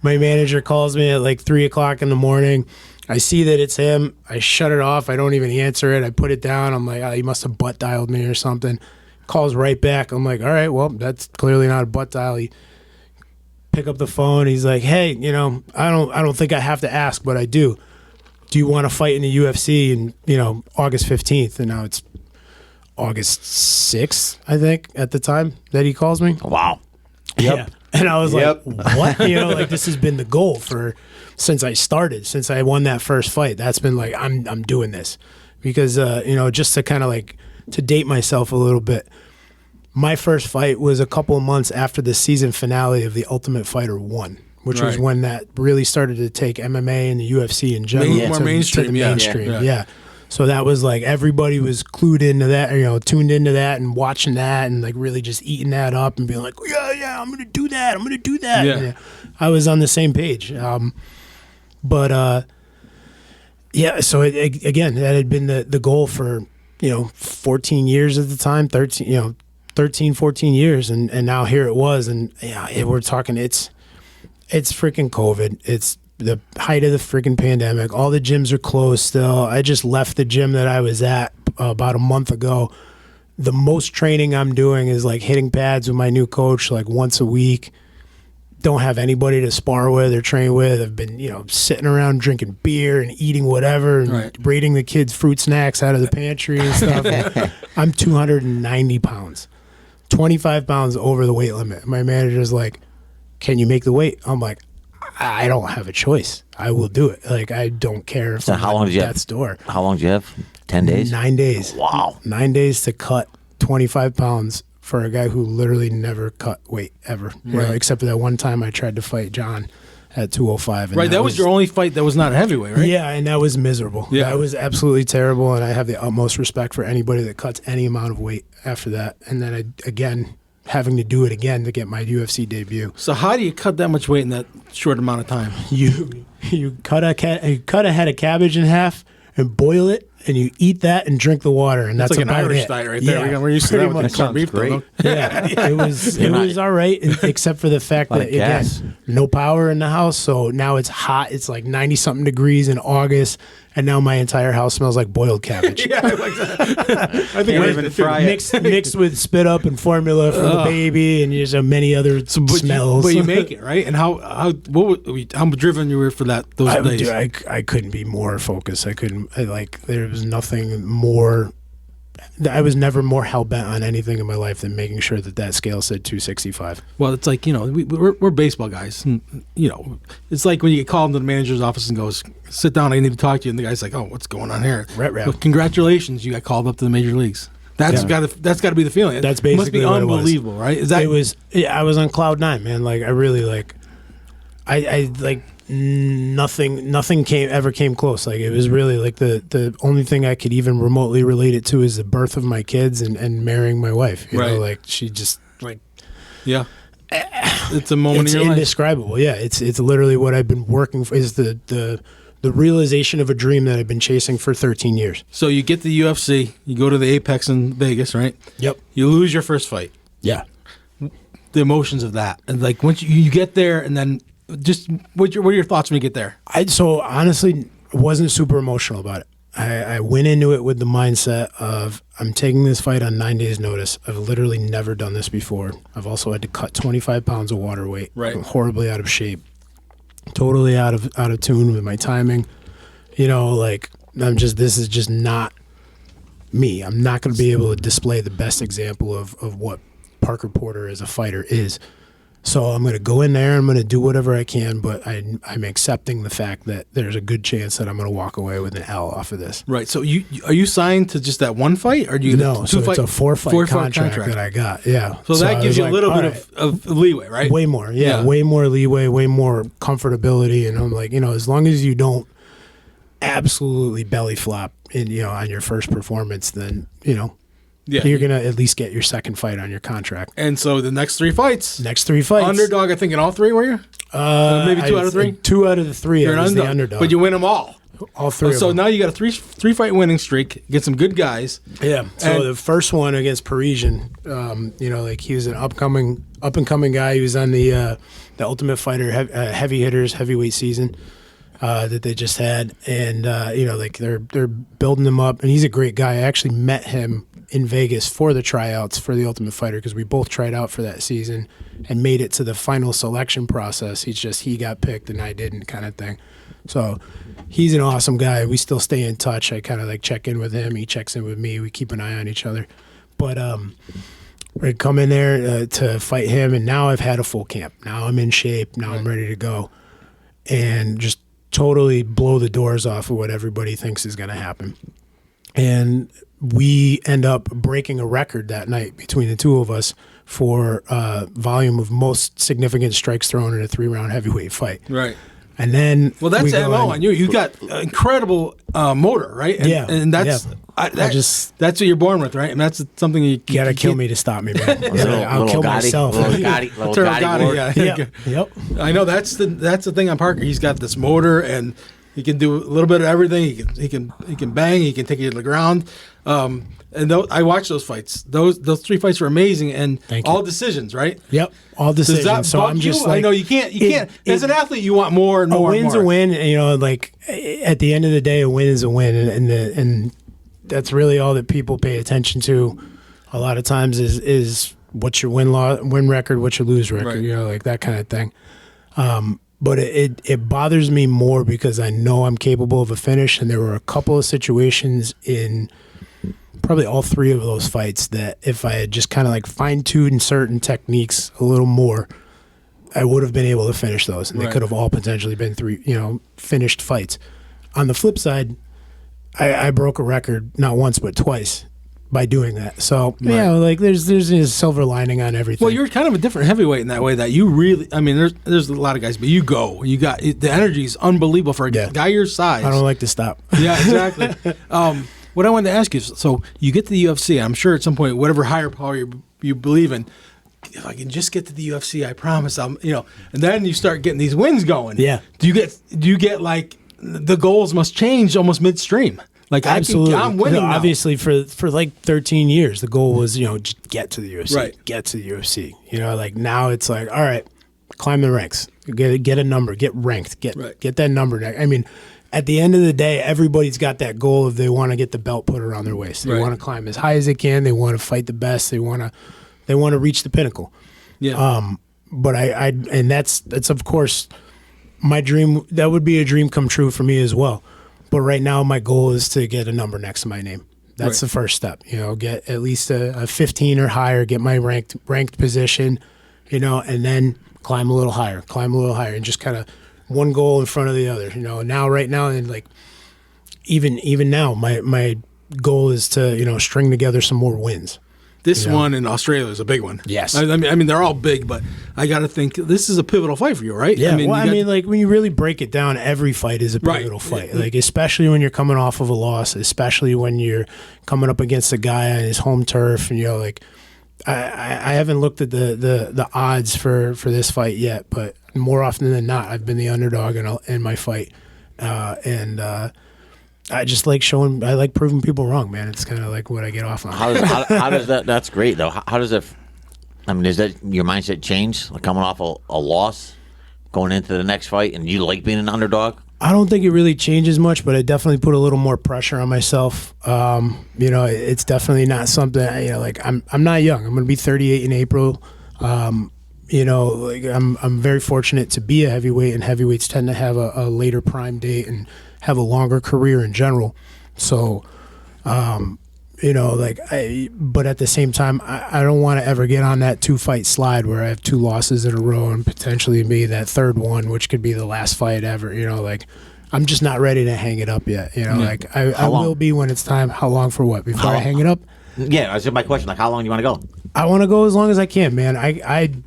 My manager calls me at like 3 o'clock in the morning. I see that it's him. I shut it off. I don't even answer it. I put it down. I'm like, he must have butt dialed me or something. Calls right back. I'm like, all right, well, that's clearly not a butt dial. He pick up the phone. He's like, hey, I don't think I have to ask, but I do. Do you want to fight in the UFC in, August 15th? And now it's August 6th, I think, at the time that he calls me. Wow. Yeah. And I was Yep. like, what? This has been the goal since I started, since I won that first fight. That's been like, I'm doing this. Because, just to kind of like, to date myself a little bit, my first fight was a couple of months after the season finale of The Ultimate Fighter 1, which was Right. when that really started to take MMA and the UFC in general. More to mainstream, the yeah. mainstream, Yeah. yeah. So that was like everybody was clued into that, tuned into that and watching that and like really just eating that up and being like, yeah, I'm going to do that. I'm going to do that. Yeah. And I was on the same page. So again, that had been the goal for, 14 years at the time, 13, 14 years. And now here it was. And we're talking, it's freaking COVID. It's the height of the freaking pandemic. All the gyms are closed still. I just left the gym that I was at about a month ago. The most training I'm doing is like hitting pads with my new coach like once a week. Don't have anybody to spar with or train with. I've been, sitting around drinking beer and eating whatever and Right. raiding the kids' fruit snacks out of the pantry and stuff. I'm 290 pounds, 25 pounds over the weight limit. My manager's like, can you make the weight? I'm like, I don't have a choice. I will do it. Like, I don't care if So I'm how long at did you have? death's door. How long did you have? 10 days? 9 days. Wow. 9 days to cut 25 pounds for a guy who literally never cut weight ever. Right. Except for that one time I tried to fight John at 205. And Right, that was your only fight that was not a heavyweight, right? Yeah, and that was miserable. Yeah. That was absolutely terrible, and I have the utmost respect for anybody that cuts any amount of weight after that. And then, having to do it again to get my UFC debut. So how do you cut that much weight in that short amount of time? You cut a head of cabbage in half and boil it, and you eat that and drink the water, and That's that's like an about Irish it. diet right there. Yeah, We're used to pretty that with much. the corned beef, great. though. Yeah, it was all right, except for the fact Lot that of gas. again, no power in the house, so now it's hot. It's like 90 something degrees in August, and now my entire house smells like boiled cabbage. Yeah, I like that. I think Can't even fry it. mixed with spit up and formula for the baby, and there's many other smells. But you make it, right? And how driven you were for those days? I couldn't be more focused. There was nothing more. I was never more hell bent on anything in my life than making sure that scale said 265. Well, it's like, we're baseball guys. And, it's like when you get called into the manager's office and goes, sit down, I need to talk to you. And the guy's like, oh, what's going on here? Right. Well, congratulations, you got called up to the major leagues. That's got to be the feeling. That's It must be basically what it was. unbelievable, right? Is that I was on cloud nine, man. Like I really I nothing ever came close. Like it was really like the only thing I could even remotely relate it to is the birth of my kids and marrying my wife. You Right. know, like she just like yeah? It's a moment it's in your life. indescribable. Yeah, it's literally what I've been working for. Is the the realization of a dream that I've been chasing for 13 years. So you get to the UFC, you go to the Apex in Vegas, right? Yep. You lose your first fight. Yeah. The emotions of that, and like once you get there, and then just what are your thoughts when you get there? So honestly, wasn't super emotional about it. I went into it with the mindset of I'm taking this fight on 9 days' notice. I've literally never done this before. I've also had to cut 25 pounds of water weight. Right. I'm horribly out of shape. Totally out of tune with my timing. Like this is just not me. I'm not going to be able to display the best example of what Parker Porter as a fighter is. So I'm going to go in there. I'm going to do whatever I can, but I'm accepting the fact that there's a good chance that I'm going to walk away with an L off of this. Right. So are you signed to just that one fight, or do you no? So it's a four-fight contract that I got. Yeah. So that gives you a little bit of leeway, right? Way more. Yeah. Way more leeway. Way more comfortability. And I'm like, as long as you don't absolutely belly flop on your first performance, then you're going to at least get your second fight on your contract. And so the next three fights. Underdog, I think, in all three, were you? Maybe two out of three? 2 out of the 3 I was the underdog. But you win them all. All three of them. So now you got a three-fight winning streak, get some good guys. Yeah. So the first one against Parisian, he was an up-and-coming guy. He was on the Ultimate Fighter heavy hitters heavyweight season that they just had. And, they're building him up. And he's a great guy. I actually met him in Vegas for the tryouts for the Ultimate Fighter because we both tried out for that season and made it to the final selection process. He got picked and I didn't, kind of thing. So he's an awesome guy. We still stay in touch. I kind of check in with him. He checks in with me. We keep an eye on each other. But I come in there to fight him, and now I've had a full camp. Now I'm in shape. Now I'm ready to go and just totally blow the doors off of what everybody thinks is going to happen. And we end up breaking a record that night between the two of us for volume of most significant strikes thrown in a 3-round heavyweight fight. Right. And then that's MO on you. You got incredible motor, right? And that's that's what you're born with, right? And that's something you gotta kill me to stop me, man. I'll kill myself. Little Gotti. Yep. I know that's the thing on Parker. He's got this motor, and he can do a little bit of everything. He can bang. He can take you to the ground. I watched those fights. Those 3 fights were amazing, and all decisions, right? Yep, all decisions. Does that so bug I'm just you? I know you can't. As an athlete, you want more and more. A win's a win. At the end of the day, a win is a win, and that's really all that people pay attention to. A lot of times is what's your win record, what's your lose record, right. That kind of thing. But it bothers me more because I know I'm capable of a finish, and there were a couple of situations in probably all 3 of those fights that if I had just kind of fine-tuned certain techniques a little more, I would have been able to finish those, and they could have all potentially been 3, finished fights. On the flip side, I broke a record not once but twice by doing that. So there's a silver lining on everything. Well, you're kind of a different heavyweight in that way that you really. I mean, there's a lot of guys, but you got the energy is unbelievable for a guy your size. I don't like to stop. Yeah, exactly. What I wanted to ask you, so you get to the UFC, I'm sure at some point, whatever higher power you believe in, if I can just get to the UFC, I promise and then you start getting these wins going. Yeah. Do you get the goals must change almost midstream? Absolutely. I'm winning now. Obviously, for 13 years, the goal was, just get to the UFC. Right. Get to the UFC. Now it's all right, climb the ranks. Get a number. Get ranked. Get that number. I mean, at the end of the day, everybody's got that goal of they want to get the belt put around their waist. They want to climb as high as they can. They want to fight the best. They want to reach the pinnacle. Yeah. But and that's of course my dream. That would be a dream come true for me as well. But right now, my goal is to get a number next to my name. That's the first step. Get at least a 15 or higher. Get my ranked position. And then climb a little higher, and just kind of one goal in front of the other. Right now, and even now, my goal is to string together some more wins. This one in Australia is a big one. Yes. I mean, they're all big, but I got to think this is a pivotal fight for you, right? Yeah. When you really break it down, every fight is a pivotal fight. Especially when you're coming off of a loss, especially when you're coming up against a guy on his home turf, and I haven't looked at the odds for this fight yet, but more often than not, I've been the underdog in my fight. and I just like showing. I like proving people wrong, man. It's kind of like what I get off on. How does that? That's great though. How does it? I mean, does that your mindset change? Like coming off a loss, going into the next fight, and you like being an underdog? I don't think it really changes much, but I definitely put a little more pressure on myself. It's definitely not something. Like I'm not young. I'm going to be 38 in April. I'm very fortunate to be a heavyweight, and heavyweights tend to have a later prime date and have a longer career in general. So, but at the same time, I don't want to ever get on that 2-fight slide where I have 2 losses in a row and potentially be that third one, which could be the last fight ever. I'm just not ready to hang it up yet. I will be when it's time. How long for what? Before I hang it up? Yeah, that's my question. Like, how long do you want to go? I want to go as long as I can, man.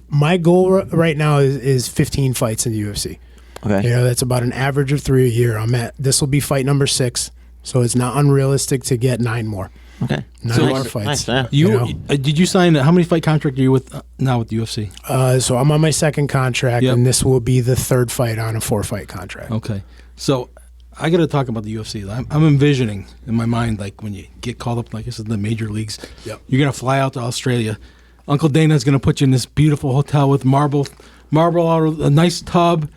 My goal right now is 15 fights in the UFC. Okay. That's about an average of 3 a year. This will be fight number 6, so it's not unrealistic to get 9 more. Okay. 9 more fights. Nice, Did you sign? How many fight contract are you with now with the UFC? So I'm on my 2nd contract, and this will be the 3rd fight on a 4-fight contract. Okay. So I got to talk about the UFC. I'm envisioning in my mind, like when you get called up, like I said, the major leagues. Yep. You're gonna fly out to Australia. Uncle Dana's gonna put you in this beautiful hotel with marble out of a nice tub.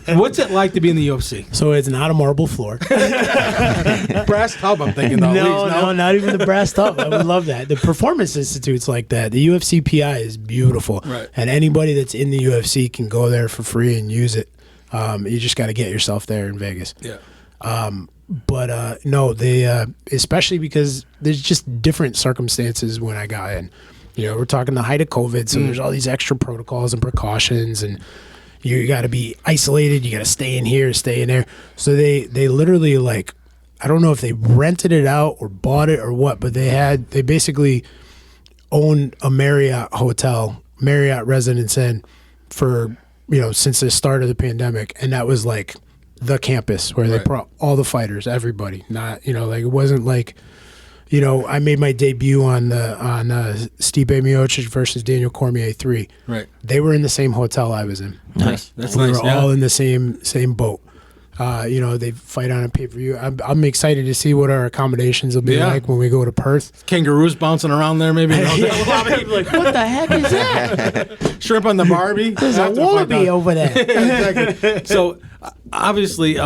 What's it like to be in the UFC? So it's not a marble floor. Brass tub, I'm thinking. Though, No, not even the brass tub. I would love that. The Performance Institute's like that. The UFC PI is beautiful. Right. And anybody that's in the UFC can go there for free and use it. You just got to get yourself there in Vegas. Yeah. But no, they especially because there's just different circumstances when I got in. We're talking the height of COVID, so there's all these extra protocols and precautions, and you got to be isolated. You got to stay in here, stay in there. So they literally, like, I don't know if they rented it out or bought it or what, but they basically owned a Marriott Residence Inn for since the start of the pandemic, and that was like the campus where they brought all the fighters, everybody. Not it wasn't like. I made my debut on Stipe Miocic versus Daniel Cormier 3. Right. They were in the same hotel I was in. Nice. That's we nice. were all in the same boat. They fight on a pay-per-view. I'm excited to see what our accommodations will be like when we go to Perth. Kangaroos bouncing around there, maybe. A lot of people are like, what the heck is that? Shrimp on the Barbie. There's a wallaby over there. Exactly. So, obviously,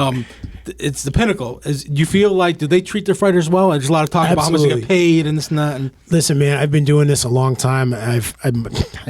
it's the pinnacle. Do you feel like, do they treat their fighters well? There's a lot of talk about how much they get paid and this and that. Listen, man, I've been doing this a long time. I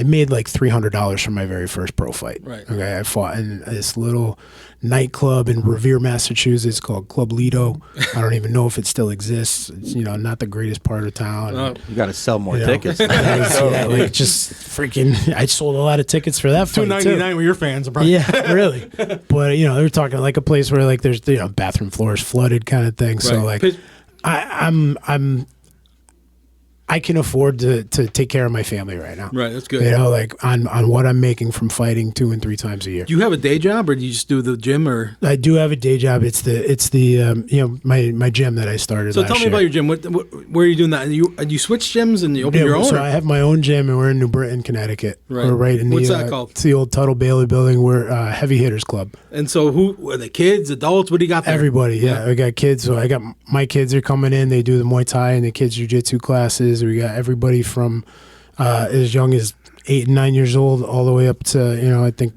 made like $300 from my very first pro fight. Right. Okay, I fought in this little nightclub in Revere, Massachusetts called Club Lido. I don't even know if it still exists. It's not the greatest part of town. You got to sell more tickets. Just freaking. I sold a lot of tickets for that fight too. $2.99 with your fans. Yeah, really. But they're talking like a place where like there's bathroom floors flooded kind of thing. So like, I can afford to take care of my family right now. Right, that's good. Like on what I'm making from fighting 2 and 3 times a year. Do you have a day job, or do you just do the gym? Or I do have a day job. It's the my gym that I started. So tell me about your gym. Where are you doing that? You switch gyms and you open your own? So I have my own gym, and we're in New Britain, Connecticut. Right. We're right in What's that called? It's the old Tuttle Bailey building. We're Heavy Hitters Club. And so who are the kids, adults? What do you got there? Everybody, yeah. I got kids. So I got my kids are coming in. They do the Muay Thai and the kids jiu-jitsu classes. We got everybody from as young as 8 and 9 years old all the way up to I think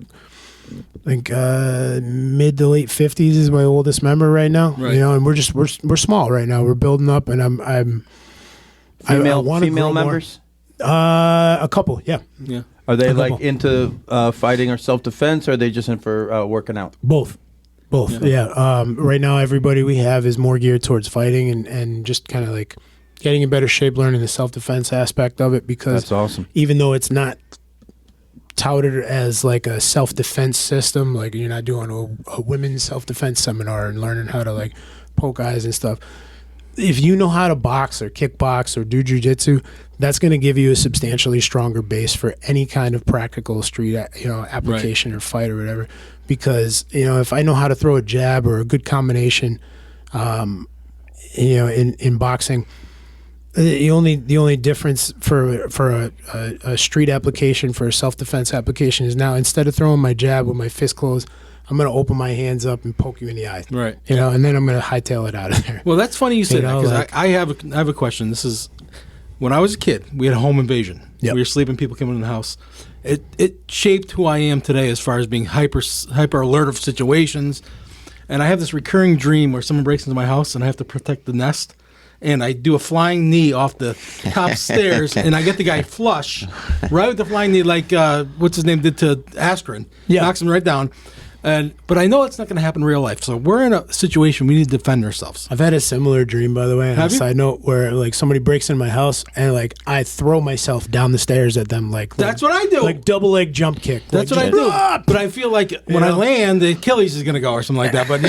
mid to late 50s is my oldest member right now. Right. And we're small right now. We're building up, and I'm female members. A couple, yeah. Are they like into fighting or self-defense, or are they just in for working out? Both. Yeah. Right now, everybody we have is more geared towards fighting and just kind of like getting in better shape, learning the self-defense aspect of it, because that's awesome. Even though it's not touted as like a self-defense system, like you're not doing a women's self-defense seminar and learning how to like poke eyes and stuff. If you know how to box or kickbox or do jiu-jitsu, that's going to give you a substantially stronger base for any kind of practical street application or fight or whatever. Because if I know how to throw a jab or a good combination, in boxing, the only difference for a street application, for a self-defense application, is now instead of throwing my jab with my fist closed, I'm going to open my hands up and poke you in the eye. Right. You know, and then I'm going to hightail it out of there. Well, that's funny you say You that know, because like- I have a question. This is when I was a kid. We had a home invasion. Yep. We were sleeping. People came in the house. It shaped who I am today as far as being hyper alert of situations. And I have this recurring dream where someone breaks into my house and I have to protect the nest. And I do a flying knee off the top stairs, and I get the guy flush, right with the flying knee, like what's his name did to Askren. Yeah. Knocks him right down. But I know it's not going to happen in real life. So we're in a situation we need to defend ourselves. I've had a similar dream, by the way, on Have a you? side note, where like somebody breaks in my house and like I throw myself down the stairs at them That's what I do. like double leg jump kick. That's like, what I just- do. But I feel like when I know? land, the Achilles is going to go or something like that. But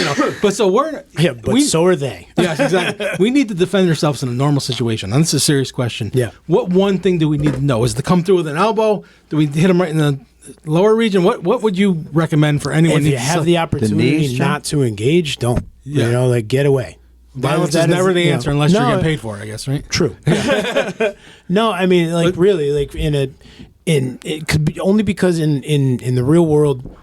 but so we're Yeah, but so are they. Yes, exactly. We need to defend ourselves in a normal situation. And this is a serious question. Yeah. What one thing do we need to know? Is it to come through with an elbow? Do we hit him right in the lower region? What would you recommend for anyone? If who you have the opportunity knees, not to engage, don't. Yeah. You know, like get away. violence That is never the you know, answer unless you're no, getting paid for it, I guess, right? True. No, I mean, like really, like in it could be only because in the real world,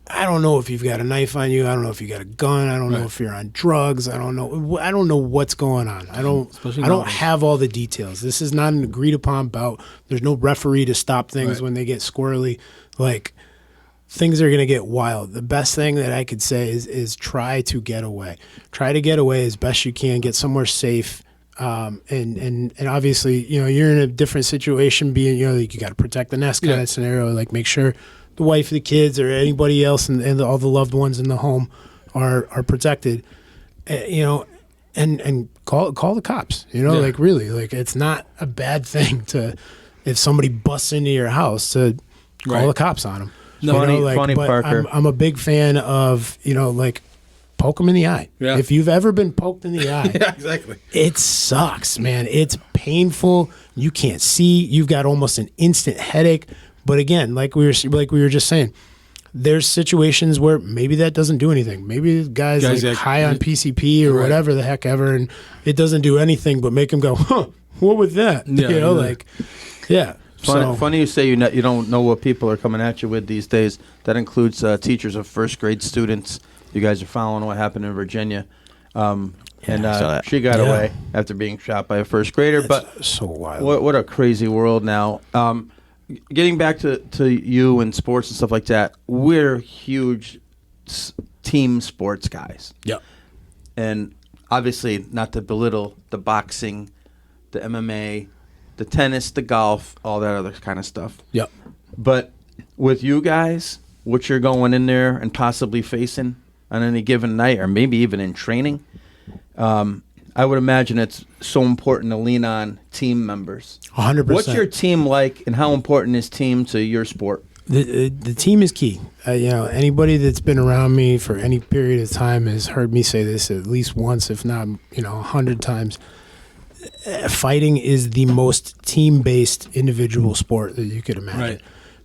I don't know if you've got a knife on you. I don't know if you got a gun. I don't know if you're on drugs. I don't know. I don't know what's going on. I don't nowadays. have all the details. This is not an agreed upon bout. There's no referee to stop things Right. when they get squirrely. Like things are gonna get wild. The best thing that I could say is try to get away. Try to get away as best you can. Get somewhere safe. And obviously, you know, you're in a different situation. Being, you know, like you got to protect the nest kind Yeah. of scenario. Like make sure the wife, the kids, or anybody else, and all the loved ones in the home are protected. You know, and call the cops. You know, Yeah. like really, like it's not a bad thing to if somebody busts into your house to call Right. the cops on them. No, funny, but Parker. I'm a big fan of, you know, like poke them in the eye. Yeah. If you've ever been poked in the eye, Yeah, exactly. it sucks, man. It's painful. You can't see. You've got almost an instant headache. But again, like we were just saying, there's situations where maybe that doesn't do anything. Maybe the guy's like like- high on PCP or Right. whatever the heck ever, and it doesn't do anything but make him go, huh, what was that? Yeah, you know, yeah. like, yeah. Funny you say you don't know what people are coming at you with these days. That includes teachers of first grade students. You guys are following what happened in Virginia. And I saw that. she got Yeah. away after being shot by a first grader. But So wild. what a crazy world now. Getting back to you and sports and stuff like that, we're huge team sports guys. Yep. And obviously, not to belittle the boxing, the MMA, the tennis, the golf, all that other kind of stuff. Yep. But with you guys, what you're going in there and possibly facing on any given night, or maybe even in training, I would imagine it's so important to lean on team members. 100%. What's your team like, and how important is team to your sport? The team is key. You know, anybody that's been around me for any period of time has heard me say this at least once, if not, 100 times. Fighting is the most team-based individual sport that you could imagine. Right.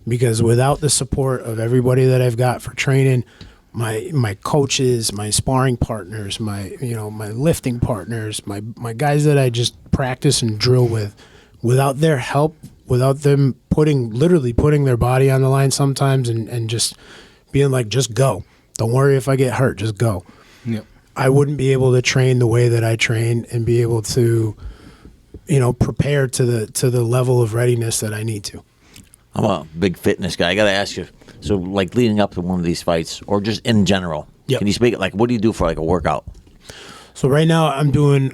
Because without the support of everybody that I've got for training, my coaches, my sparring partners, my lifting partners, my guys that I just practice and drill with, without their help, without them literally putting their body on the line sometimes and just being like, just go. Don't worry if I get hurt, just go. Yep. I wouldn't be able to train the way that I train and be able to, prepare to the level of readiness that I need to. I'm a big fitness guy. I got to ask you. So, like leading up to one of these fights, or just in general, Yep. can you speak? Like, what do you do for like a workout? So right now I'm doing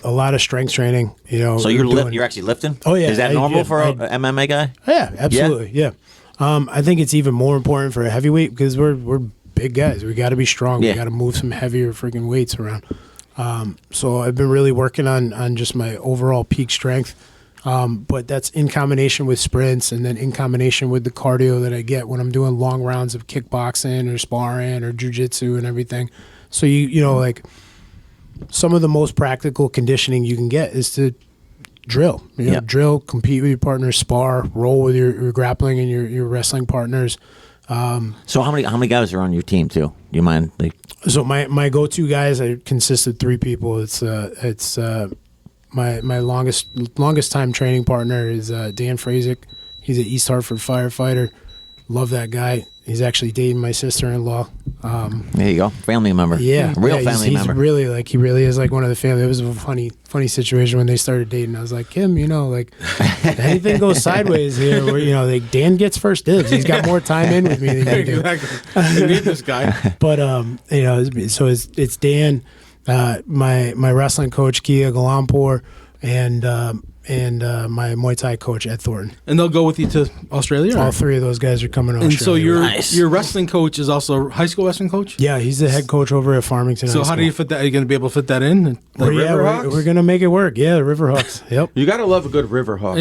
a lot of strength training. So you're actually lifting? Oh, yeah. Is that normal for a MMA guy? Yeah, absolutely. Yeah. I think it's even more important for a heavyweight because we're big guys. We got to be strong. Yeah. We got to move some heavier freaking weights around. So I've been really working on just my overall peak strength. But that's in combination with sprints and then in combination with the cardio that I get when I'm doing long rounds of kickboxing or sparring or jujitsu and everything. So like some of the most practical conditioning you can get is to drill. Yeah. Drill, compete with your partners, spar, roll with your grappling and your wrestling partners. So how many guys are on your team too? Do you mind? So my go-to guys, I consist of 3 people. It's my longest time training partner is Dan Frazick. He's an East Hartford firefighter. Love that guy. He's actually dating my sister-in-law. There you go, family member. Yeah, real yeah, family he's member. really he really is like one of the family. It was a funny situation when they started dating. I was like, Kim, like anything goes sideways here, where like Dan gets first dibs. He's got more time in with me than you do. Exactly. You need this guy. But so it's Dan, my wrestling coach Kia Galampur, and my Muay Thai coach Ed Thornton. And they'll go with you to Australia? All three of those guys are coming to And Australia. so your wrestling coach is also a high school wrestling coach? Yeah, he's the head coach over at Farmington. So High how do you School. fit that? Are you going to be able to fit that in? We're going to make it work. Yeah, the Riverhawks. Yep. You got to love a good Riverhawk.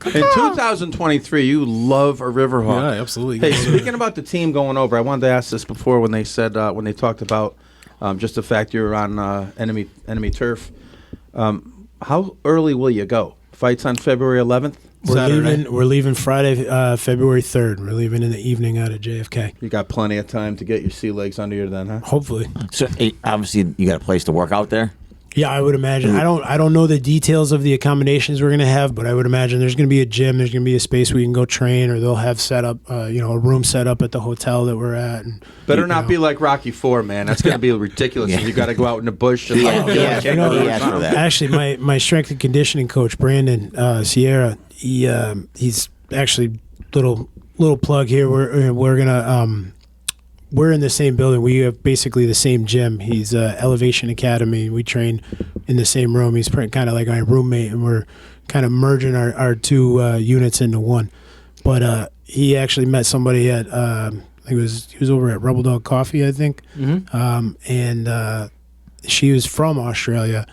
In 2023, you love a Riverhawk. Yeah, absolutely. Hey, speaking about the team going over, I wanted to ask this before when they said when they talked about just the fact you're on enemy turf. How early will you go? Fights on February 11th. We're leaving Friday, February 3rd. We're leaving in the evening out of JFK. You got plenty of time to get your sea legs under you then, huh? Hopefully. So obviously you got a place to work out there. Yeah, I would imagine. I don't know the details of the accommodations we're going to have, but I would imagine there's going to be a gym, there's going to be a space we can go train, or they'll have set up, a room set up at the hotel that we're at. And Better not be like Rocky IV, man. That's going to be ridiculous. Yeah. You got to go out in the bush. And Yeah, kill yeah, a kangaroo he or asked for something. that. Actually, my strength and conditioning coach Brandon Sierra, he's actually little plug here. We're gonna we're in the same building. We have basically the same gym. He's Elevation Academy. We train in the same room. He's kind of like my roommate, and we're kind of merging our two units into one. But he actually met somebody at he was over at Rebel Dog Coffee, I think, and she was from Australia.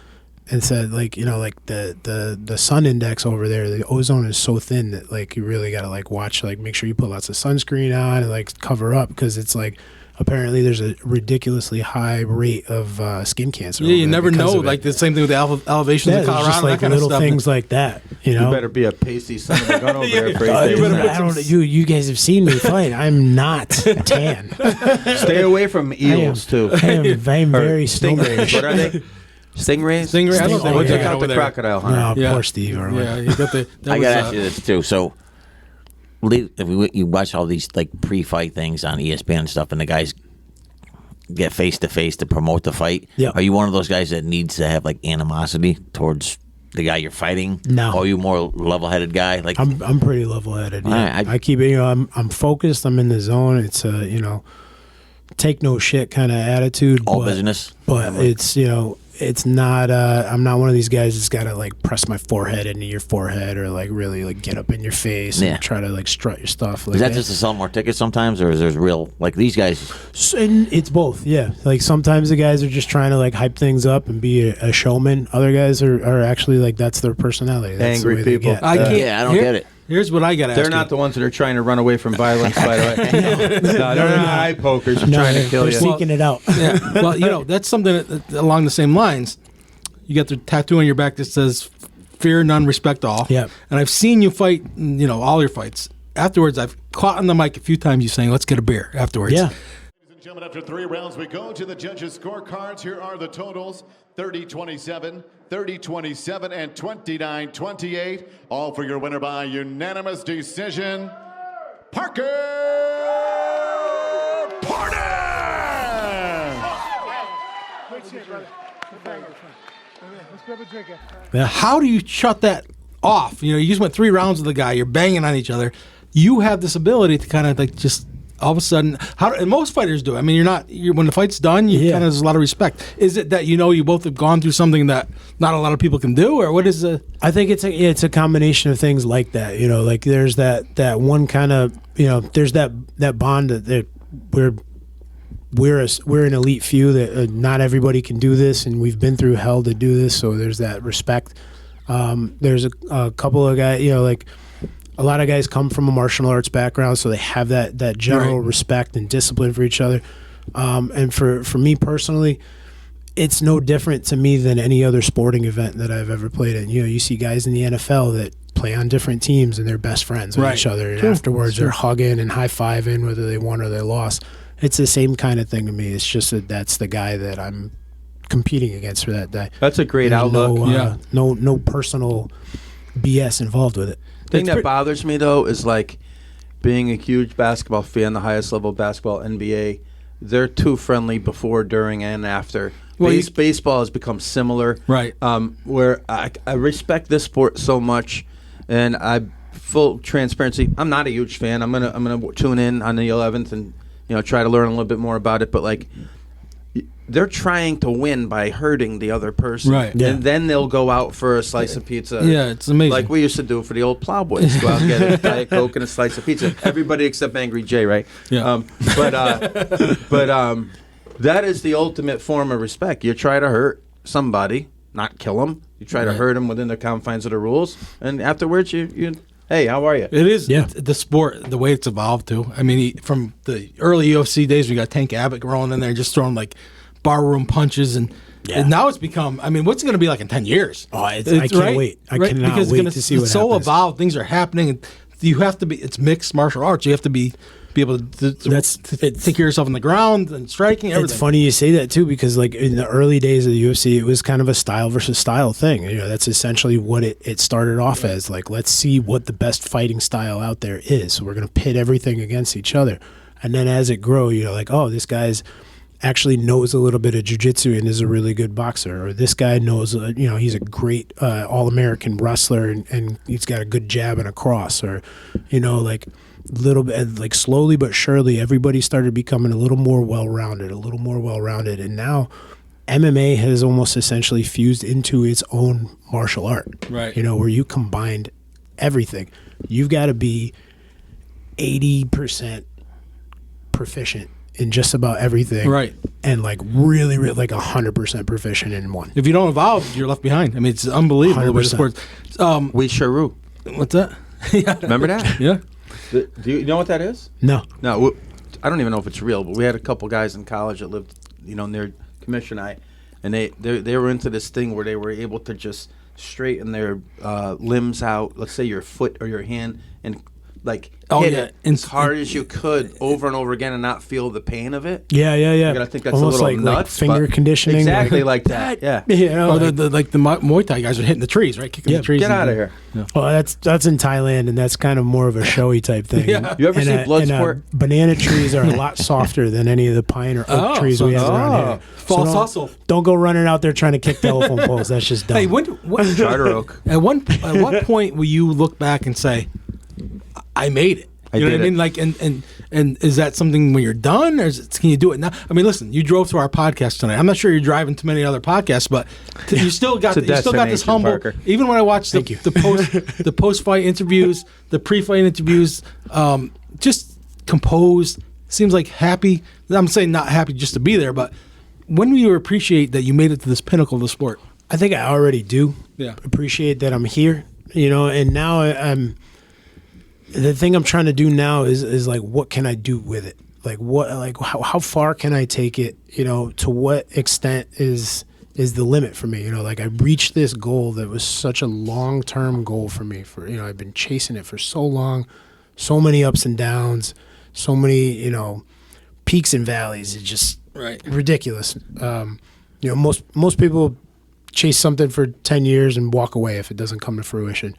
And said, the sun index over there, the ozone is so thin that you really got to watch, make sure you put lots of sunscreen on and cover up, because it's apparently there's a ridiculously high rate of skin cancer. Yeah, you never know. It. The same thing with the elevations Yeah, in there's Colorado, just that kind little of stuff. things like that. You know, You better be a pasty son of a gun over there. For I 8 days. don't. You guys have seen me fight. I'm not tan. Stay away from eels too. I am Or very stingrays. What are they? Stingrays. Stingray? I don't think Oh, What we they got count over the there. crocodile hunter. No, Yeah. poor Steve. Or Yeah, you got the. that I was, got to ask you this too. So, if you watch all these pre-fight things on ESPN and stuff, and the guys get face to face to promote the fight. Yeah. Are you one of those guys that needs to have animosity towards the guy you're fighting? No. Or are you more level-headed guy? I'm pretty level-headed. Yeah. All right, I keep it. I'm focused. I'm in the zone. It's take no shit kind of attitude. all but, business. But it's it's not. I'm not one of these guys that's got to press my forehead into your forehead or really get up in your face Yeah. and try to strut your stuff. Is that just to sell more tickets sometimes, or is there real these guys? And it's both, yeah. Sometimes the guys are just trying to hype things up and be a showman. Other guys are actually that's their personality. That's Angry the way they people. get. I can't. Yeah, I don't get it. Here's what I got to ask They're you. not the ones that are trying to run away from violence, by the way. No, they're not eye pokers. They're No, trying to kill they're you. seeking it out. Yeah. Well, that's something along the same lines. You got the tattoo on your back that says "Fear none, respect all." Yeah. And I've seen you fight. All your fights. Afterwards, I've caught on the mic a few times you saying, "Let's get a beer." Afterwards. Yeah. Ladies and gentlemen, after 3 rounds, we go to the judges' scorecards. Here are the totals: 30-27, 30-27, and 29-28. All for your winner by unanimous decision, Parker Parden! How do you shut that off? You just went 3 rounds with the guy. You're banging on each other. You have this ability to kind of just all of a sudden. And most fighters do. I mean, when the fight's done, you kind of there's a lot of respect. Is it that you both have gone through something that not a lot of people can do, or what is the? I think it's a combination of things like that. There's that one kind of there's that bond that we're an elite few that not everybody can do this, and we've been through hell to do this. So there's that respect. There's a couple of guys, a lot of guys come from a martial arts background, so they have that general respect and discipline for each other. And for me personally, it's no different to me than any other sporting event that I've ever played in. You see guys in the NFL that play on different teams and they're best friends with each other. And afterwards, they're hugging and high-fiving whether they won or they lost. It's the same kind of thing to me. It's just that's the guy that I'm competing against for that day. That's a great There's outlook. No personal BS involved with it. The thing that bothers me though is being a huge basketball fan, the highest level of basketball, NBA. they're too friendly before, during, and after. Well, Baseball has become similar. Right. Where I respect this sport so much, and full transparency, I'm not a huge fan. I'm gonna tune in on the 11th and try to learn a little bit more about it. But like, they're trying to win by hurting the other person, Right. Yeah. And then they'll go out for a slice of pizza. Yeah, it's amazing. Like we used to do for the old Plowboys. Go out and get a Diet Coke and a slice of pizza. Everybody except Angry Jay, right? Yeah. But that is the ultimate form of respect. You try to hurt somebody, not kill them. You try to hurt them within the confines of the rules, and afterwards, you hey, how are you? It is the sport, the way it's evolved too. I mean, from the early UFC days, we got Tank Abbott rolling in there, just throwing like barroom punches, and now it's become. I mean, what's it going to be like in 10 years? Oh, I can't wait. I cannot because wait to see what it's so happens. evolved. Things are happening, and you have to be. It's mixed martial arts. You have to be able to take care of yourself on the ground and striking. Everything. It's funny you say that too, because like in the early days of the UFC, it was kind of a style versus style thing. That's essentially what it started off as. Like, let's see what the best fighting style out there is. So we're going to pit everything against each other. And then as it grows, like, oh, this guy's actually knows a little bit of jiu-jitsu and is a really good boxer, or this guy knows, he's a great all-American wrestler and he's got a good jab and a cross, or, like little bit, like slowly but surely, everybody started becoming a little more well-rounded, and now MMA has almost essentially fused into its own martial art, right? Where you combined everything. You've got to be 80% proficient in just about everything, right? And like really like 100% proficient in one. If you don't evolve, you're left behind. I mean, it's unbelievable. 100%. We Sharu. What's that? Yeah. Remember that? Yeah. Do you know what that is? No. I don't even know if it's real, but we had a couple guys in college that lived, near Commission Eye, and they were into this thing where they were able to just straighten their limbs out, let's say your foot or your hand, and like hit it as hard as you could over and over again and not feel the pain of it. Yeah. I think that's almost a little like nuts. finger conditioning. Exactly like that. Yeah. Or the Muay Thai guys are hitting the trees, right? Kicking the trees. Get out of here. Yeah. Well, that's in Thailand, and that's kind of more of a showy type thing. Yeah. You ever see Bloodsport? Banana trees are a lot softer than any of the pine or oak trees we have around here. False hustle. Don't go running out there trying to kick telephone poles. That's just dumb. Hey, Charter oak. At what point will you look back and say, I made it? You know what I mean? Like, and is that something when you're done, or can you do it now? I mean, listen, you drove to our podcast tonight. I'm not sure you're driving to many other podcasts, but you still got this humble. Parker. Even when I watch the post fight interviews, the pre-fight interviews, just composed. Seems like happy. I'm saying not happy just to be there, but when do you appreciate that you made it to this pinnacle of the sport? I think I already do. Yeah. Appreciate that I'm here. And now I'm. The thing I'm trying to do now is like, what can I do with it? How far can I take it? To what extent is the limit for me? Like I reached this goal that was such a long-term goal for me. I've been chasing it for so long, so many ups and downs, so many peaks and valleys. It's just ridiculous. Most people chase something for 10 years and walk away if it doesn't come to fruition.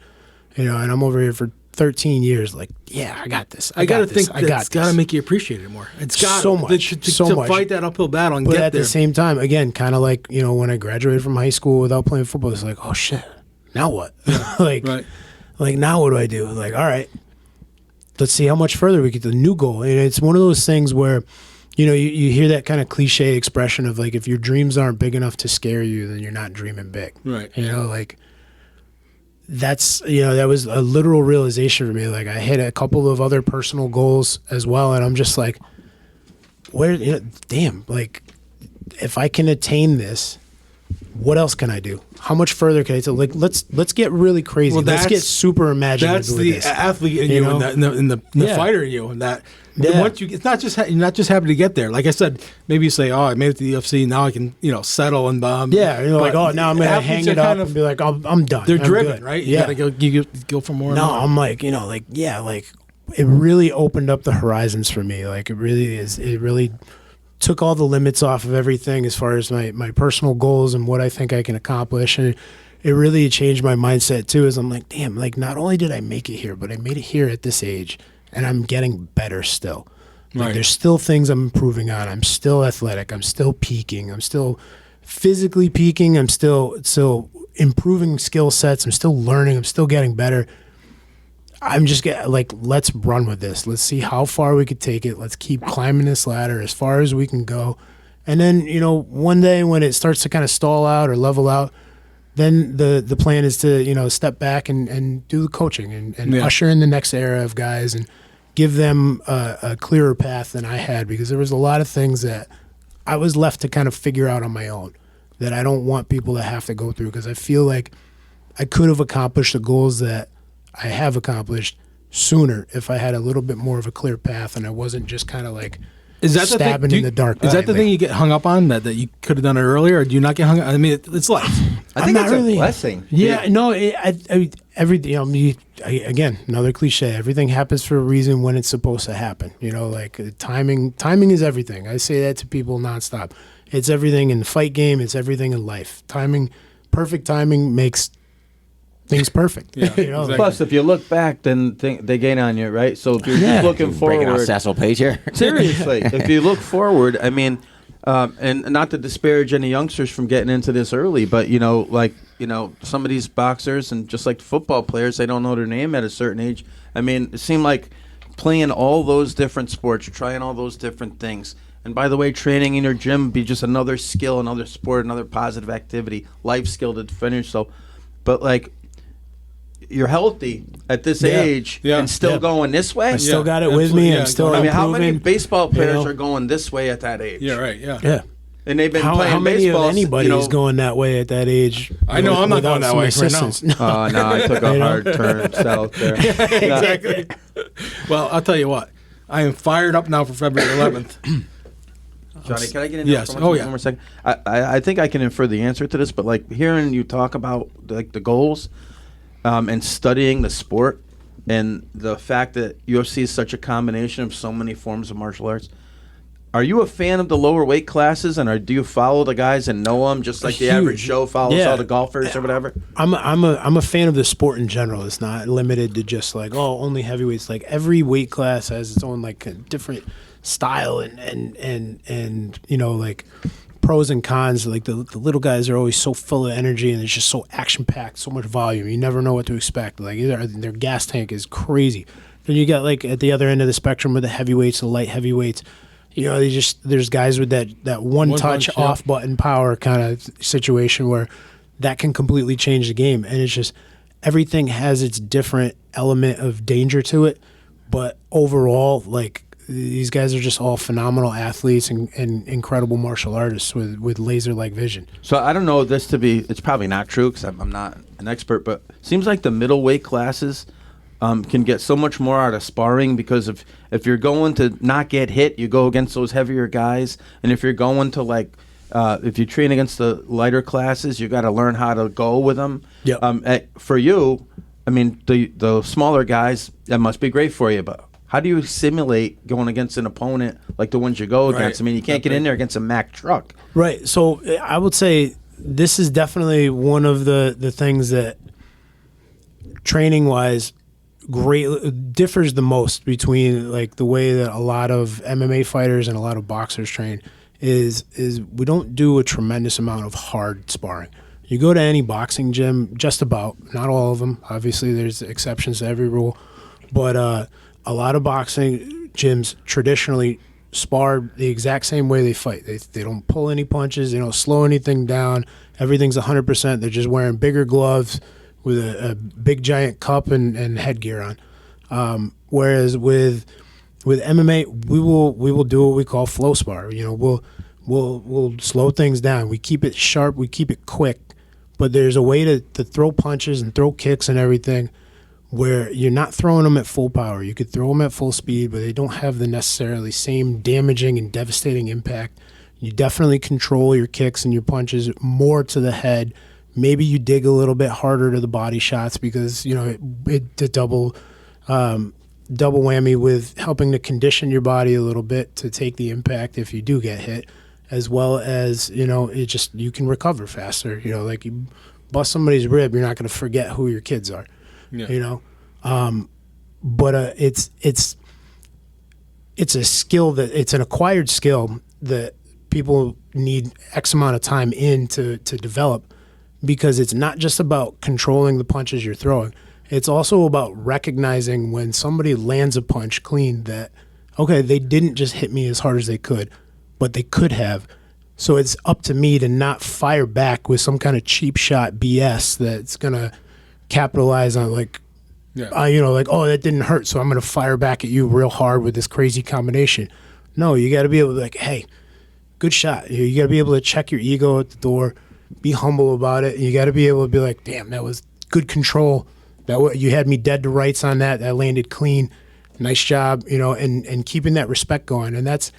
And I'm over here for 13 years, like, yeah, I got this. I got to think it's got to make you appreciate it more. It's got so much, to fight that uphill battle and but get at there. the same time, again, kind of like when I graduated from high school without playing football, it's like, oh shit, now what? Like now what do I do? Like, all right, let's see how much further we get to the new goal. And it's one of those things where, you hear that kind of cliche expression of like, if your dreams aren't big enough to scare you, then you're not dreaming big. Right. Like. That's that was a literal realization for me. Like I hit a couple of other personal goals as well, and I'm just like, damn, like if I can attain this, what else can I do? How much further can I take? Like let's get really crazy. Well, let's get super imaginative. That's the athlete in you, and the fighter in you, and that. Yeah. Once it's not just you're not just happy to get there. Like I said, maybe you say, "Oh, I made it to the UFC. Now I can, settle and yeah." You're like, "Oh, now I'm gonna hang it up and be like, I'm done." They're I'm driven, good. right? Yeah. You go for more. No, I'm like, it really opened up the horizons for me. Like it really is. It really took all the limits off of everything as far as my personal goals and what I think I can accomplish, and it really changed my mindset too. As I'm like, damn, like not only did I make it here, but I made it here at this age. And I'm getting better still. Like, Right. there's still things I'm improving on. I'm still athletic. I'm still peaking. I'm still physically peaking. I'm still improving skill sets. I'm still learning. I'm still getting better. I'm just let's run with this. Let's see how far we could take it. Let's keep climbing this ladder as far as we can go. And then, one day when it starts to kind of stall out or level out, then the plan is to, step back and do the coaching and usher in the next era of guys and give them a clearer path than I had, because there was a lot of things that I was left to kind of figure out on my own that I don't want people to have to go through, because I feel like I could have accomplished the goals that I have accomplished sooner if I had a little bit more of a clear path and I wasn't just kind of like Is that stabbing the thing? in the dark. Is that the thing you get hung up on, that you could have done it earlier, or do you not get hung up? I mean, it's life. I think I'm it's not a really- blessing. Yeah, no, again, another cliche. Everything happens for a reason when it's supposed to happen. Timing is everything. I say that to people nonstop. It's everything in the fight game. It's everything in life. Perfect timing makes things perfect. Yeah, Like, Plus, if you look back, then they gain on you, right? So if you're Yeah. just looking Breaking out forward, Sassel Page here. seriously, if you look forward, I mean, and not to disparage any youngsters from getting into this early, but some of these boxers and just like football players, they don't know their name at a certain age. I mean, it seemed like playing all those different sports, trying all those different things. And by the way, training in your gym be just another skill, another sport, another positive activity, life skill to finish. So, but like, you're healthy at this age and still going this way. I still got it with absolutely, me. yeah. I'm still. I mean, how many improving, baseball players know? are going this way at that age? Yeah, right. Yeah. Yeah. And they've been playing How many baseball. of anybody is going that way at that age? I know I'm not without going that some way right now. assistance? Oh, no, I took a hard turn south there. Exactly. Well, I'll tell you what. I am fired up now for February 11th. Johnny, can I get in Yes. there for Oh, one yeah. more second? I think I can infer the answer to this, but like hearing you talk about like the goals and studying the sport and the fact that UFC is such a combination of so many forms of martial arts, are you a fan of the lower weight classes, and do you follow the guys and know them just like the average Huge. Joe follows Yeah. all the golfers or whatever? I'm a fan of the sport in general. It's not limited to just like only heavyweights. Like every weight class has its own like a different style and like pros and cons. Like the little guys are always so full of energy and it's just so action packed, so much volume. You never know what to expect. Like their gas tank is crazy. Then you got like at the other end of the spectrum with the heavyweights, the light heavyweights. There's guys with that one touch punch, yeah. off button power kind of situation where that can completely change the game. And it's just everything has its different element of danger to it. But overall, like these guys are just all phenomenal athletes and incredible martial artists with laser-like vision. So I don't know this to be, it's probably not true because I'm not an expert, but it seems like the middleweight classes can get so much more out of sparring, because if you're going to not get hit, you go against those heavier guys. And if you're going to like, if you train against the lighter classes, you got to learn how to go with them. Yep. For you, I mean, the smaller guys, that must be great for you, but how do you simulate going against an opponent like the ones you go against? I mean, you can't get in there against a Mack truck. Right. So I would say this is definitely one of the things that training-wise differs the most between like the way that a lot of MMA fighters and a lot of boxers train is we don't do a tremendous amount of hard sparring. You go to any boxing gym, just about, not all of them, obviously there's exceptions to every rule, but a lot of boxing gyms traditionally spar the exact same way they fight. They don't pull any punches, they don't slow anything down, everything's 100%. They're just wearing bigger gloves with a big giant cup and headgear on. Whereas with MMA, we will do what we call flow spar. We'll slow things down. We keep it sharp. We keep it quick. But there's a way to throw punches and throw kicks and everything where you're not throwing them at full power. You could throw them at full speed, but they don't have the necessarily same damaging and devastating impact. You definitely control your kicks and your punches more to the head. Maybe you dig a little bit harder to the body shots because, the double whammy with helping to condition your body a little bit to take the impact if you do get hit, as well as, you can recover faster. Like you bust somebody's rib, you're not going to forget who your kids are, Yeah. But it's it's a skill it's an acquired skill that people need X amount of time to develop, because it's not just about controlling the punches you're throwing. It's also about recognizing when somebody lands a punch clean that, okay, they didn't just hit me as hard as they could, but they could have. So it's up to me to not fire back with some kind of cheap shot BS that's going to capitalize on like, oh, that didn't hurt, so I'm going to fire back at you real hard with this crazy combination. No, you got to be able to be like, hey, good shot. You got to be able to check your ego at the door, be humble about it. You got to be able to be like, damn, that was good control. You had me dead to rights on that. That landed clean. Nice job, and keeping that respect going. And that's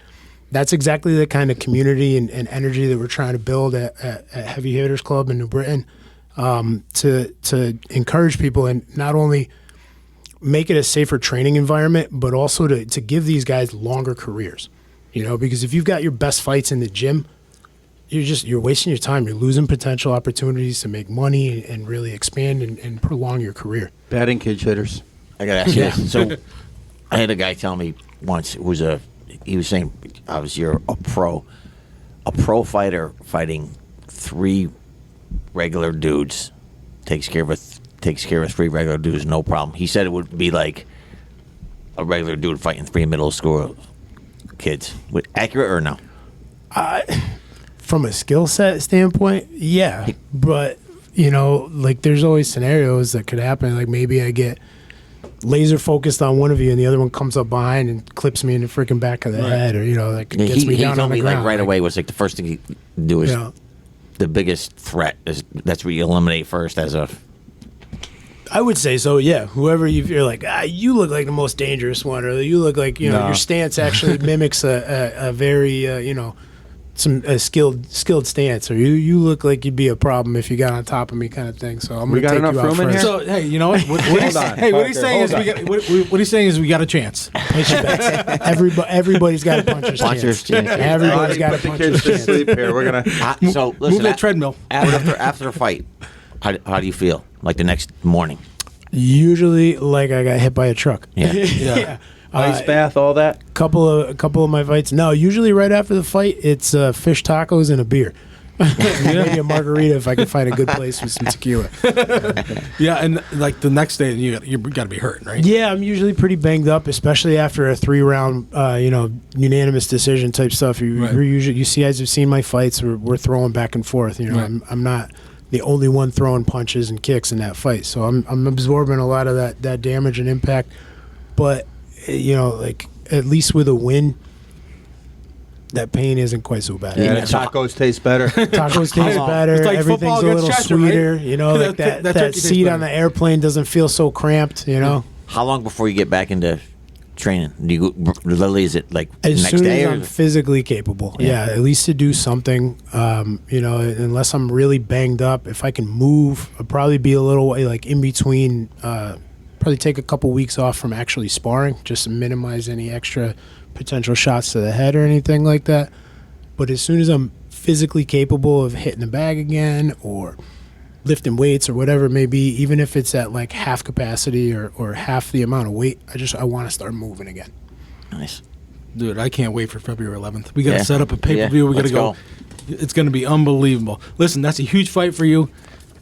exactly the kind of community and energy that we're trying to build at Heavy Hitters Club in New Britain, to encourage people and not only make it a safer training environment, but also to give these guys longer careers. Because if you've got your best fights in the gym, you're wasting your time. You're losing potential opportunities to make money and really expand and prolong your career. Batting cage hitters. I got to ask you this. So I had a guy tell me once, he was saying, obviously you're a pro fighter fighting 3 regular dudes, takes care of 3 regular dudes, no problem. He said it would be like a regular dude fighting 3 middle school kids. Accurate or no? From a skill set standpoint, yeah. But, there's always scenarios that could happen. Like maybe I get laser focused on one of you and the other one comes up behind and clips me in the freaking back of the head, or, gets me down on the ground. Like right away was like the first thing he do is the biggest threat. That's what you eliminate first as a... I would say so, yeah. Whoever you're like, you look like the most dangerous one, or you look like, your stance actually mimics a very, a skilled stance, or you look like you'd be a problem if you got on top of me, kind of thing. So I'm going to take you out room in first. here? So hey, you know what? What he's saying is we got a chance. Everybody's got a puncher's chance. Everybody's got a puncher's chance. Sleep here. We're gonna so listen, move that treadmill. After a fight, how do you feel? Like the next morning? Usually, like I got hit by a truck. Yeah. ice bath, all that. Couple of my fights. No, usually right after the fight, it's fish tacos and a beer. Maybe a margarita if I can find a good place with some tequila. Yeah, and like the next day, you got to be hurt, right? Yeah, I'm usually pretty banged up, especially after a 3-round, unanimous decision type stuff. You guys have seen my fights. We're throwing back and forth. Right. I'm not the only one throwing punches and kicks in that fight, so I'm absorbing a lot of that damage and impact. But like at least with a win, that pain isn't quite so bad. Yeah, tacos taste better. Tacos taste better. It's like Everything's a little Chester, sweeter. right? Like that seat on the airplane doesn't feel so cramped. How long before you get back into training? Do you literally, is it like as next soon day? as I'm physically capable, at least to do something. Unless I'm really banged up, if I can move, I'll probably be a little like in between. Probably take a couple weeks off from actually sparring, just to minimize any extra potential shots to the head or anything like that. But as soon as I'm physically capable of hitting the bag again or lifting weights or whatever it may be, even if it's at like half capacity or half the amount of weight, I want to start moving again. Nice. Dude, I can't wait for February 11th. We got to set up a pay-per-view. We got to go. It's going to be unbelievable. Listen, that's a huge fight for you.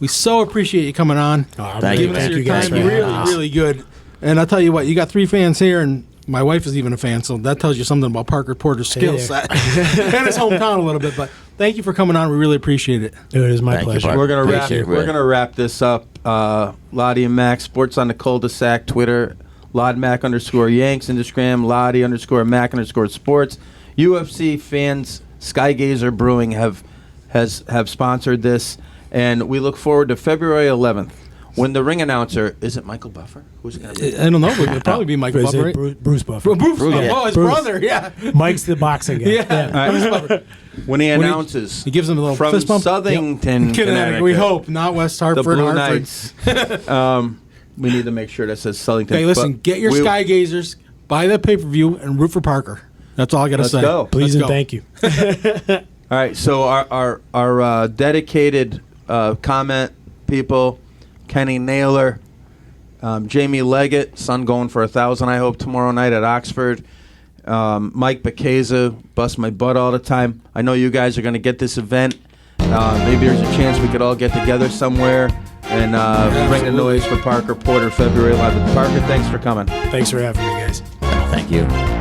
We so appreciate you coming on. Thank us you your guys time. for Really, having us. really good. And I'll tell you what, you got 3 fans here, and my wife is even a fan, so that tells you something about Parker Porter's skill set and his hometown a little bit. But thank you for coming on. We really appreciate it. Dude, it is my Thank you, pleasure. Parker. We're gonna wrap. Appreciate it, We're really. gonna wrap this up. Loddy and Mac, Sports on the Cul-de-Sac, Twitter, LodMac _Yanks, Instagram, Loddy _Mac _Sports. UFC fans, Skygazer Brewing have sponsored this, and we look forward to February 11th. When the ring announcer, is it Michael Buffer? Who's it going to be? I don't know, but it'll probably be Michael Buffer. Right? Bruce Buffer. Bruce. yeah. Oh, his Bruce. brother, yeah. Mike's the boxing guy. Yeah. Bruce Buffer. When he announces, He gives him a little from fist bump. Southington, Connecticut, We hope, not West the Hartford. Blue Hartford. Knights. We need to make sure that says Southington. Okay, listen, But get your we- Skygazers, buy that pay-per-view, and root for Parker. That's all I got to Let's say. go. Please Let's and go. thank you. All right, so our dedicated comment people, Kenny Naylor, Jamie Leggett, son going for 1,000, I hope, tomorrow night at Oxford, Mike Bacchesa, bust my butt all the time. I know you guys are going to get this event. Maybe there's a chance we could all get together somewhere and bring the noise for Parker Porter February 11th. Parker, thanks for coming. Thanks for having me, guys. Thank you.